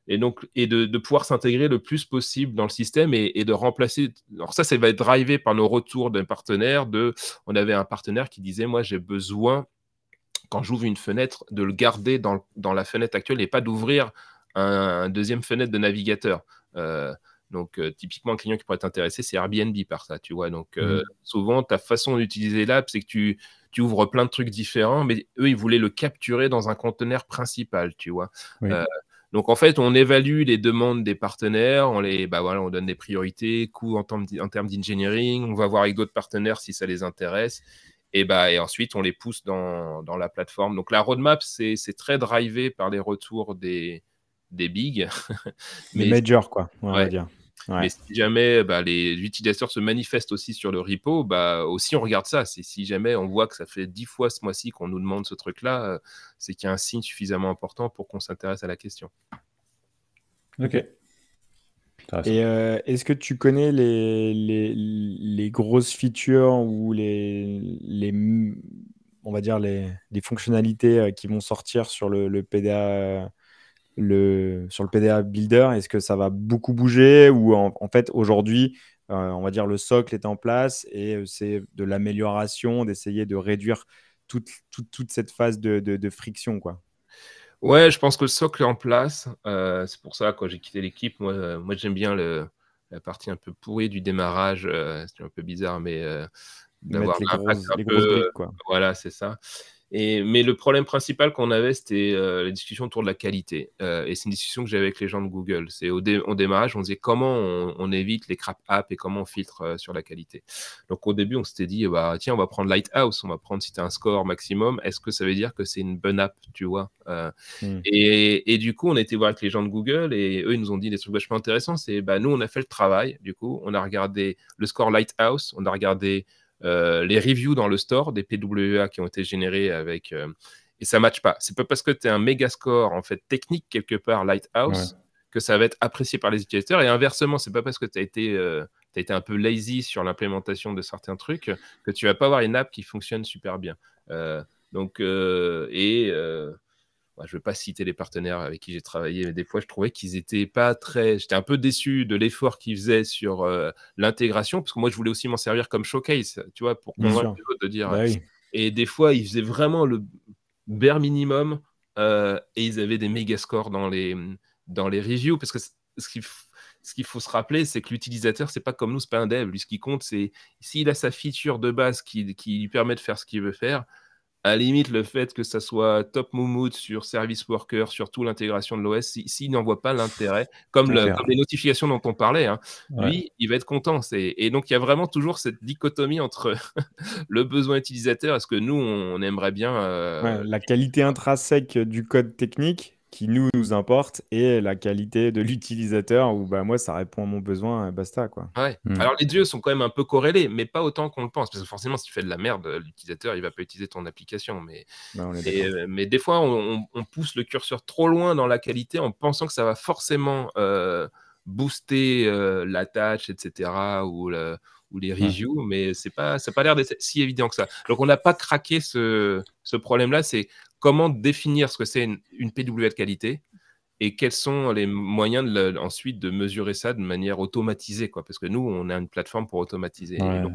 Et donc, de pouvoir s'intégrer le plus possible dans le système et de remplacer. Alors ça va être drivé par nos retours d'un partenaire. On avait un partenaire qui disait, moi, j'ai besoin, quand j'ouvre une fenêtre, de le garder dans la fenêtre actuelle et pas d'ouvrir un deuxième fenêtre de navigateur. Donc, typiquement, un client qui pourrait être intéressé, c'est Airbnb par ça, tu vois. Donc, souvent, ta façon d'utiliser l'app, c'est que tu ouvres plein de trucs différents, mais eux, ils voulaient le capturer dans un conteneur principal, tu vois. Donc, en fait, on évalue les demandes des partenaires, on donne des priorités, coûts en termes d'engineering, on va voir avec d'autres partenaires si ça les intéresse. Et ensuite, on les pousse dans la plateforme. Donc, la roadmap, c'est très drivé par les retours des bigs. Les majors, quoi, on va Ouais. dire. Mais si jamais les utilisateurs se manifestent aussi sur le repo, aussi on regarde ça. C'est si jamais on voit que ça fait 10 fois ce mois-ci qu'on nous demande ce truc-là, c'est qu'il y a un signe suffisamment important pour qu'on s'intéresse à la question. Ok. Et est-ce que tu connais les grosses features ou on va dire les fonctionnalités qui vont sortir sur le PDA, sur le PDA Builder? Est-ce que ça va beaucoup bouger ou en fait aujourd'hui, on va dire le socle est en place et c'est de l'amélioration, d'essayer de réduire toute cette phase de friction, quoi. Ouais, je pense que le socle est en place. C'est pour ça, quand j'ai quitté l'équipe, moi j'aime bien la partie un peu pourrie du démarrage. C'est un peu bizarre, mais d'avoir Mettre l'impact un les peu. grosses briques, quoi. Voilà, c'est ça. Mais le problème principal qu'on avait, c'était la discussion autour de la qualité. Et c'est une discussion que j'avais avec les gens de Google. C'est au démarrage, on disait comment on évite les crap apps et comment on filtre sur la qualité. Donc au début, on s'était dit, tiens, on va prendre Lighthouse, on va prendre si tu as un score maximum. Est-ce que ça veut dire que c'est une bonne app, tu vois Et du coup, on a été voir avec les gens de Google et eux, ils nous ont dit des trucs vachement intéressants. C'est, nous, on a fait le travail. Du coup, on a regardé le score Lighthouse, on a regardé les reviews dans le store des PWA qui ont été générés avec et ça matche pas. C'est pas parce que tu as un méga score en fait technique quelque part Lighthouse que ça va être apprécié par les utilisateurs, et inversement, c'est pas parce que tu as été un peu lazy sur l'implémentation de certains trucs que tu vas pas avoir une app qui fonctionne super bien. je ne veux pas citer les partenaires avec qui j'ai travaillé, mais des fois, je trouvais qu'ils étaient pas très. J'étais un peu déçu de l'effort qu'ils faisaient sur l'intégration, parce que moi, je voulais aussi m'en servir comme showcase, tu vois, pour Bien convaincre sûr. les autres de dire. Bah oui. Et des fois, ils faisaient vraiment le bare minimum et ils avaient des méga scores dans les reviews, parce que ce qu'il faut se rappeler, c'est que l'utilisateur, c'est pas comme nous, c'est pas un dev. Lui, ce qui compte, c'est s'il a sa feature de base qui lui permet de faire ce qu'il veut faire. À la limite, le fait que ça soit top moumoute sur Service Worker, sur toute l'intégration de l'OS, s'il n'en voit pas l'intérêt, comme C'est clair. les notifications dont on parlait, hein, Ouais. lui, il va être content. Et donc, il y a vraiment toujours cette dichotomie entre le besoin utilisateur et ce que nous, on aimerait bien. Ouais, la qualité intrinsèque du code technique qui nous importe et la qualité de l'utilisateur où bah, moi, ça répond à mon besoin, basta, quoi. Ouais. Mm. Alors, les deux sont quand même un peu corrélés, mais pas autant qu'on le pense. Parce que forcément, si tu fais de la merde, l'utilisateur, il va pas utiliser ton application. Mais, Ouais, on est d'accord. mais des fois, on pousse le curseur trop loin dans la qualité en pensant que ça va forcément booster l'attach, etc. ou les Ouais. reviews, mais ça n'a pas l'air d'être si évident que ça. Donc, on n'a pas craqué ce problème-là. C'est comment définir ce que c'est une PWA de qualité et quels sont les moyens ensuite de mesurer ça de manière automatisée, quoi. Parce que nous, on a une plateforme pour automatiser. Et Ouais. donc,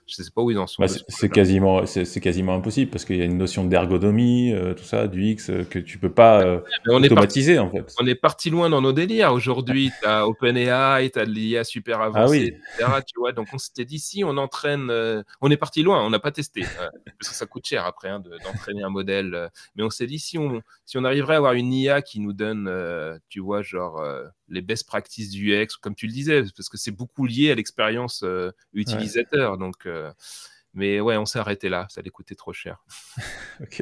je ne sais pas où ils en sont Bah, de ce c'est problème-là. quasiment impossible parce qu'il y a une notion d'ergonomie, tout ça, du X, que tu peux pas Mais automatiser en fait. on est parti loin dans nos délires. Aujourd'hui, tu as OpenAI, tu as de l'IA super Ah avancée, oui, etc. Tu vois, donc on s'était dit, si on entraîne, on est parti loin, on n'a pas testé, parce que ça coûte cher après hein, d'entraîner un modèle. Mais on s'est dit, si on arriverait à avoir une IA qui nous donne, tu vois, genre les best practices du UX, comme tu le disais, parce que c'est beaucoup lié à l'expérience ouais, utilisateur. Donc, mais ouais, on s'est arrêté là, ça allait coûter trop cher. ok.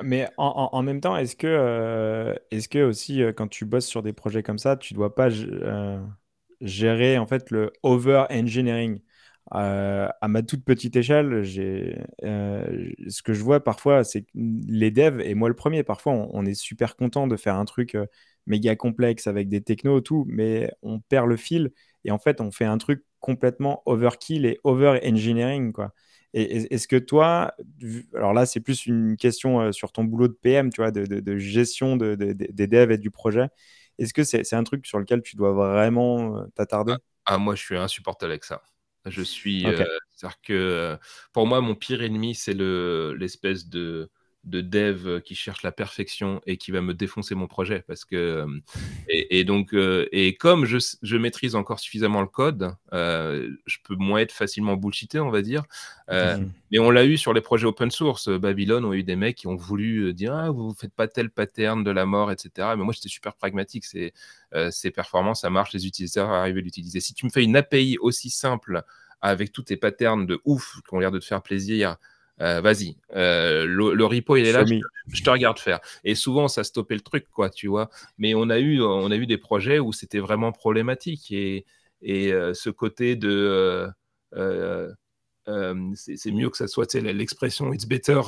Mais en même temps, est-ce que aussi, quand tu bosses sur des projets comme ça, tu dois pas gérer en fait le over-engineering? À ma toute petite échelle, ce que je vois parfois, c'est que les devs, et moi le premier, parfois on est super content de faire un truc méga complexe avec des technos, tout, mais on perd le fil et en fait on fait un truc complètement overkill et over-engineering, quoi. Et est-ce que toi, alors là, c'est plus une question sur ton boulot de PM, tu vois, de gestion des devs et du projet. Est-ce que c'est un truc sur lequel tu dois vraiment t'attarder? Moi, je suis insupportable avec ça. Je suis, Ok. c'est-à-dire que pour moi, mon pire ennemi, c'est l'espèce de dev qui cherche la perfection et qui va me défoncer mon projet. Parce que, et donc, et comme je maîtrise encore suffisamment le code, je peux moins être facilement bullshité, on va dire. Mhm. Mais on l'a eu sur les projets open source. Babylone ont eu des mecs qui ont voulu dire ah, vous ne faites pas tel pattern de la mort, etc. Mais moi, j'étais super pragmatique. C'est performant, ça marche, les utilisateurs arrivent à l'utiliser. Si tu me fais une API aussi simple avec tous tes patterns de ouf qui ont l'air de te faire plaisir, vas-y. Le repo, il est là, Show me. je te regarde faire. Et souvent, ça stoppait le truc, quoi, tu vois. Mais on a eu des projets où c'était vraiment problématique. Et ce côté de. C'est mieux que ça soit l'expression it's better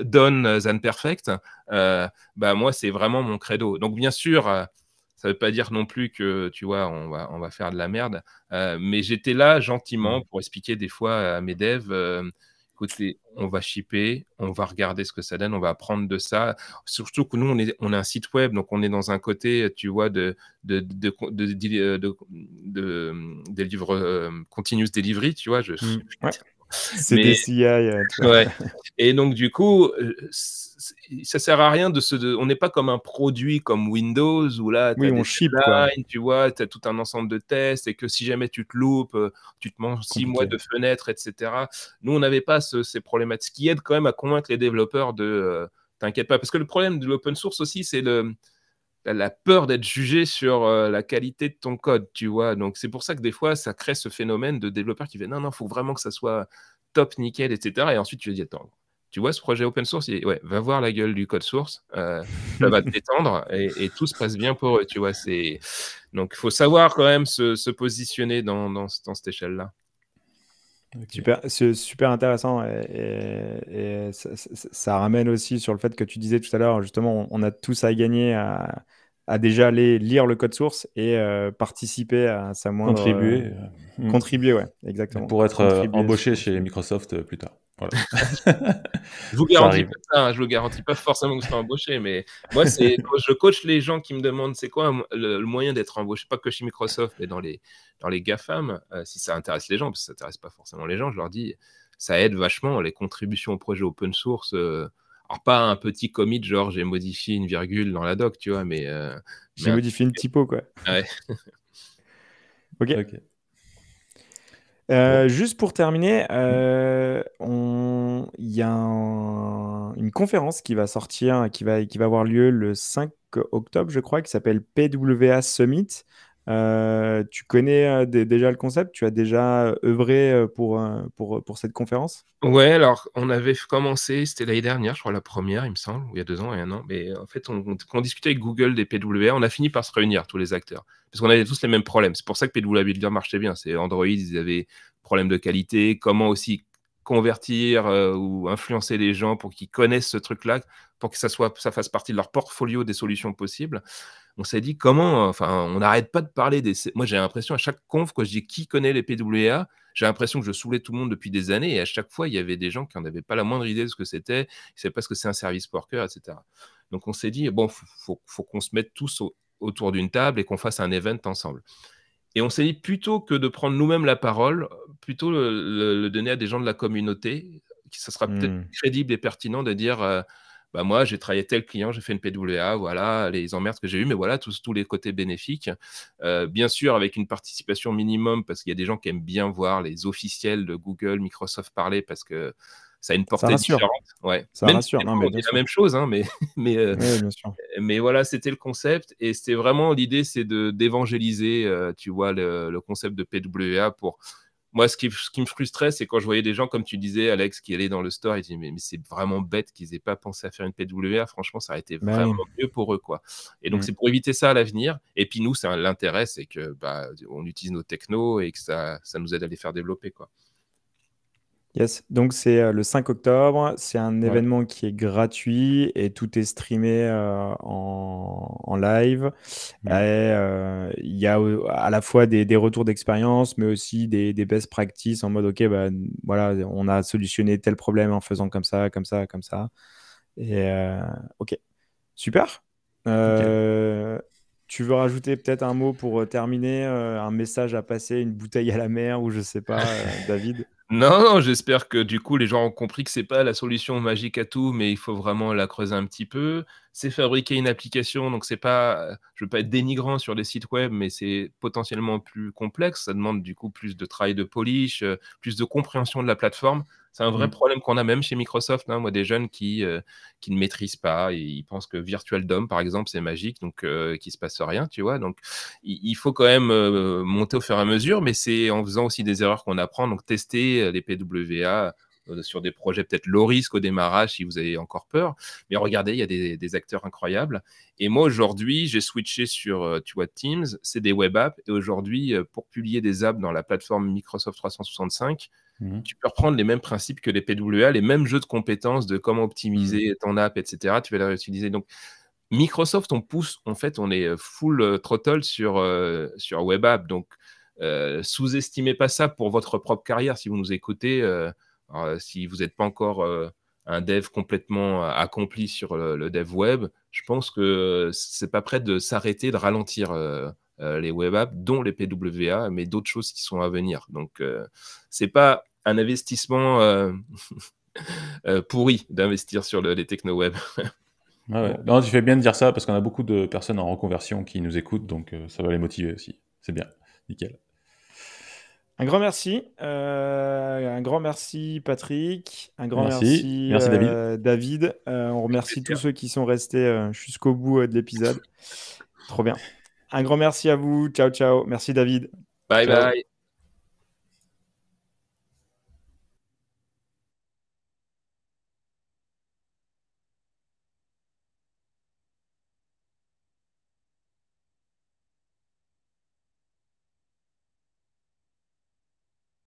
done than perfect. Bah, moi, c'est vraiment mon credo. Donc, bien sûr, ça ne veut pas dire non plus que, tu vois, on va faire de la merde. Mais j'étais là gentiment pour expliquer des fois à mes devs, écoutez, on va shipper, on va regarder ce que ça donne, on va apprendre de ça. Surtout que nous, on est un site web, donc on est dans un côté, tu vois, des livres continuous delivery, tu vois. Ouais. C'est des Mais CI, tu vois. ouais. Et donc, du coup, ça sert à rien on n'est pas comme un produit comme Windows où là, tu Oui, as on des ship, quoi. deadlines, tu vois, tu as tout un ensemble de tests et que si jamais tu te loupes, tu te manges 6 mois Compliqué. de fenêtre, etc. Nous, on n'avait pas ces problématiques qui aident quand même à convaincre les développeurs de t'inquiète pas. Parce que le problème de l'open source aussi, c'est la peur d'être jugé sur la qualité de ton code, tu vois. Donc, c'est pour ça que des fois, ça crée ce phénomène de développeurs qui fait non, il faut vraiment que ça soit top, nickel, etc. Et ensuite, tu te dis, attends, tu vois ce projet open source, ouais, va voir la gueule du code source, ça va te détendre et tout se passe bien pour eux, tu vois. Donc, il faut savoir quand même se positionner dans cette échelle-là. Ok. C'est super intéressant et ça ramène aussi sur le fait que tu disais tout à l'heure, justement, on a tous à gagner à déjà aller lire le code source et participer à sa moindre Contribuer contribuer, ouais, exactement. pour être Contribuer embauché au chez feedback. Microsoft plus tard. Voilà. Je vous Ça garantis arrive. pas ça, hein, je vous garantis pas forcément que vous serez embauché, mais moi, c'est quand je coach les gens qui me demandent: «C'est quoi le moyen d'être embauché?» pas que chez Microsoft, mais dans les GAFAM, si ça intéresse les gens, parce que ça intéresse pas forcément les gens, je leur dis: «Ça aide vachement les contributions au projet open source», alors pas un petit commit genre j'ai modifié une virgule dans la doc, tu vois? Mais J'ai un modifié une typo, quoi. ouais. Ok. Ok. Bon. Juste pour terminer, il y a une conférence qui va sortir, qui va avoir lieu le 5 octobre, je crois, qui s'appelle PWA Summit. Tu connais déjà le concept? Tu as déjà œuvré pour cette conférence? Ouais, alors on avait commencé, c'était l'année dernière, je crois la première, il me semble, ou il y a 2 ans et 1 an, mais en fait, quand on discutait avec Google des PWA, on a fini par se réunir tous les acteurs. Parce qu'on avait tous les mêmes problèmes. C'est pour ça que PWA Builder marchait bien. C'est Android, ils avaient problème de qualité, comment aussi convertir, ou influencer les gens pour qu'ils connaissent ce truc-là, pour que ça fasse partie de leur portfolio des solutions possibles. On s'est dit comment, enfin, on n'arrête pas de parler moi j'ai l'impression à chaque conf, quand je dis: «Qui connaît les PWA?» j'ai l'impression que je saoulais tout le monde depuis des années et à chaque fois, il y avait des gens qui en avaient pas la moindre idée de ce que c'était. Ils ne savaient pas ce que c'est un service worker, et cetera. Donc on s'est dit: «Bon, faut qu'on se mette tous autour d'une table et qu'on fasse un event ensemble». Et on s'est dit plutôt que de prendre nous-mêmes la parole, plutôt le donner à des gens de la communauté, qui ça sera peut-être Hmm. crédible et pertinent de dire, bah, moi j'ai travaillé tel client, j'ai fait une PWA, voilà les emmerdes que j'ai eues, mais voilà tous les côtés bénéfiques. Bien sûr avec une participation minimum parce qu'il y a des gens qui aiment bien voir les officiels de Google, Microsoft parler parce que ça a une Ça portée rassure. différente. Ouais, Ça même si rassure. des Non, fois mais on bien dit la sûr. même chose, hein, mais, Oui, bien sûr. mais voilà, c'était le concept et c'était vraiment l'idée, c'est d'évangéliser, tu vois, le concept de PWA pour moi, ce qui me frustrait, c'est quand je voyais des gens, comme tu disais, Alex, qui allaient dans le store et disaient: «Mais c'est vraiment bête qu'ils aient pas pensé à faire une PWA. Franchement, ça aurait été Bah vraiment oui. mieux pour eux, quoi». Et donc, Hmm. c'est pour éviter ça à l'avenir. Et puis nous, l'intérêt, c'est que, bah, on utilise nos technos et que ça nous aide à les faire développer, quoi. Yes, donc c'est le 5 octobre, c'est un Ouais. événement qui est gratuit et tout est streamé en live. Et, Mm. il y a à la fois des retours d'expérience, mais aussi des best practices en mode, OK, bah, voilà, on a solutionné tel problème en faisant comme ça, comme ça, comme ça. Et OK, super. Ok. Euh, Tu veux rajouter peut-être un mot pour terminer, un message à passer, une bouteille à la mer ou je sais pas, David? Non, non, j'espère que du coup, les gens ont compris que c'est pas la solution magique à tout, mais il faut vraiment la creuser un petit peu. C'est fabriquer une application, donc c'est pas, je veux pas être dénigrant sur les sites web, mais c'est potentiellement plus complexe. Ça demande du coup plus de travail de polish, plus de compréhension de la plateforme. C'est un vrai Mm. problème qu'on a même chez Microsoft, hein. Moi, des jeunes qui ne maîtrisent pas et ils pensent que Virtual DOM, par exemple, c'est magique, donc qu'il se passe rien, tu vois? Donc il faut quand même monter au fur et à mesure, mais c'est en faisant aussi des erreurs qu'on apprend. Donc, tester les PWA sur des projets peut-être low risk au démarrage si vous avez encore peur. Mais regardez, il y a des acteurs incroyables. Et moi, aujourd'hui, j'ai switché sur, tu vois, Teams, c'est des web apps. Et aujourd'hui, pour publier des apps dans la plateforme Microsoft 365, Mm. tu peux reprendre les mêmes principes que les PWA, les mêmes jeux de compétences de comment Hmm. optimiser ton app, etc. Tu vas les réutiliser. Donc, Microsoft, en fait, on est full throttle sur web app. Donc, sous-estimez pas ça pour votre propre carrière. Si vous nous écoutez, si vous n'êtes pas encore un dev complètement accompli sur le dev web, je pense que c'est pas prêt de s'arrêter, de ralentir les web apps, dont les PWA, mais d'autres choses qui sont à venir. Donc, c'est pas un investissement pourri d'investir sur les techno web. Ah ouais. Bon. Non, tu fais bien de dire ça parce qu'on a beaucoup de personnes en reconversion qui nous écoutent, donc ça va les motiver aussi. C'est bien. Nickel. Un grand merci. Un grand merci, Patrick. Un grand Merci. merci, Merci, David. David. On Avec remercie tous plaisir. ceux qui sont restés jusqu'au bout de l'épisode. Trop bien. Un grand merci à vous. Ciao, ciao. Merci, David. Bye Ciao. bye.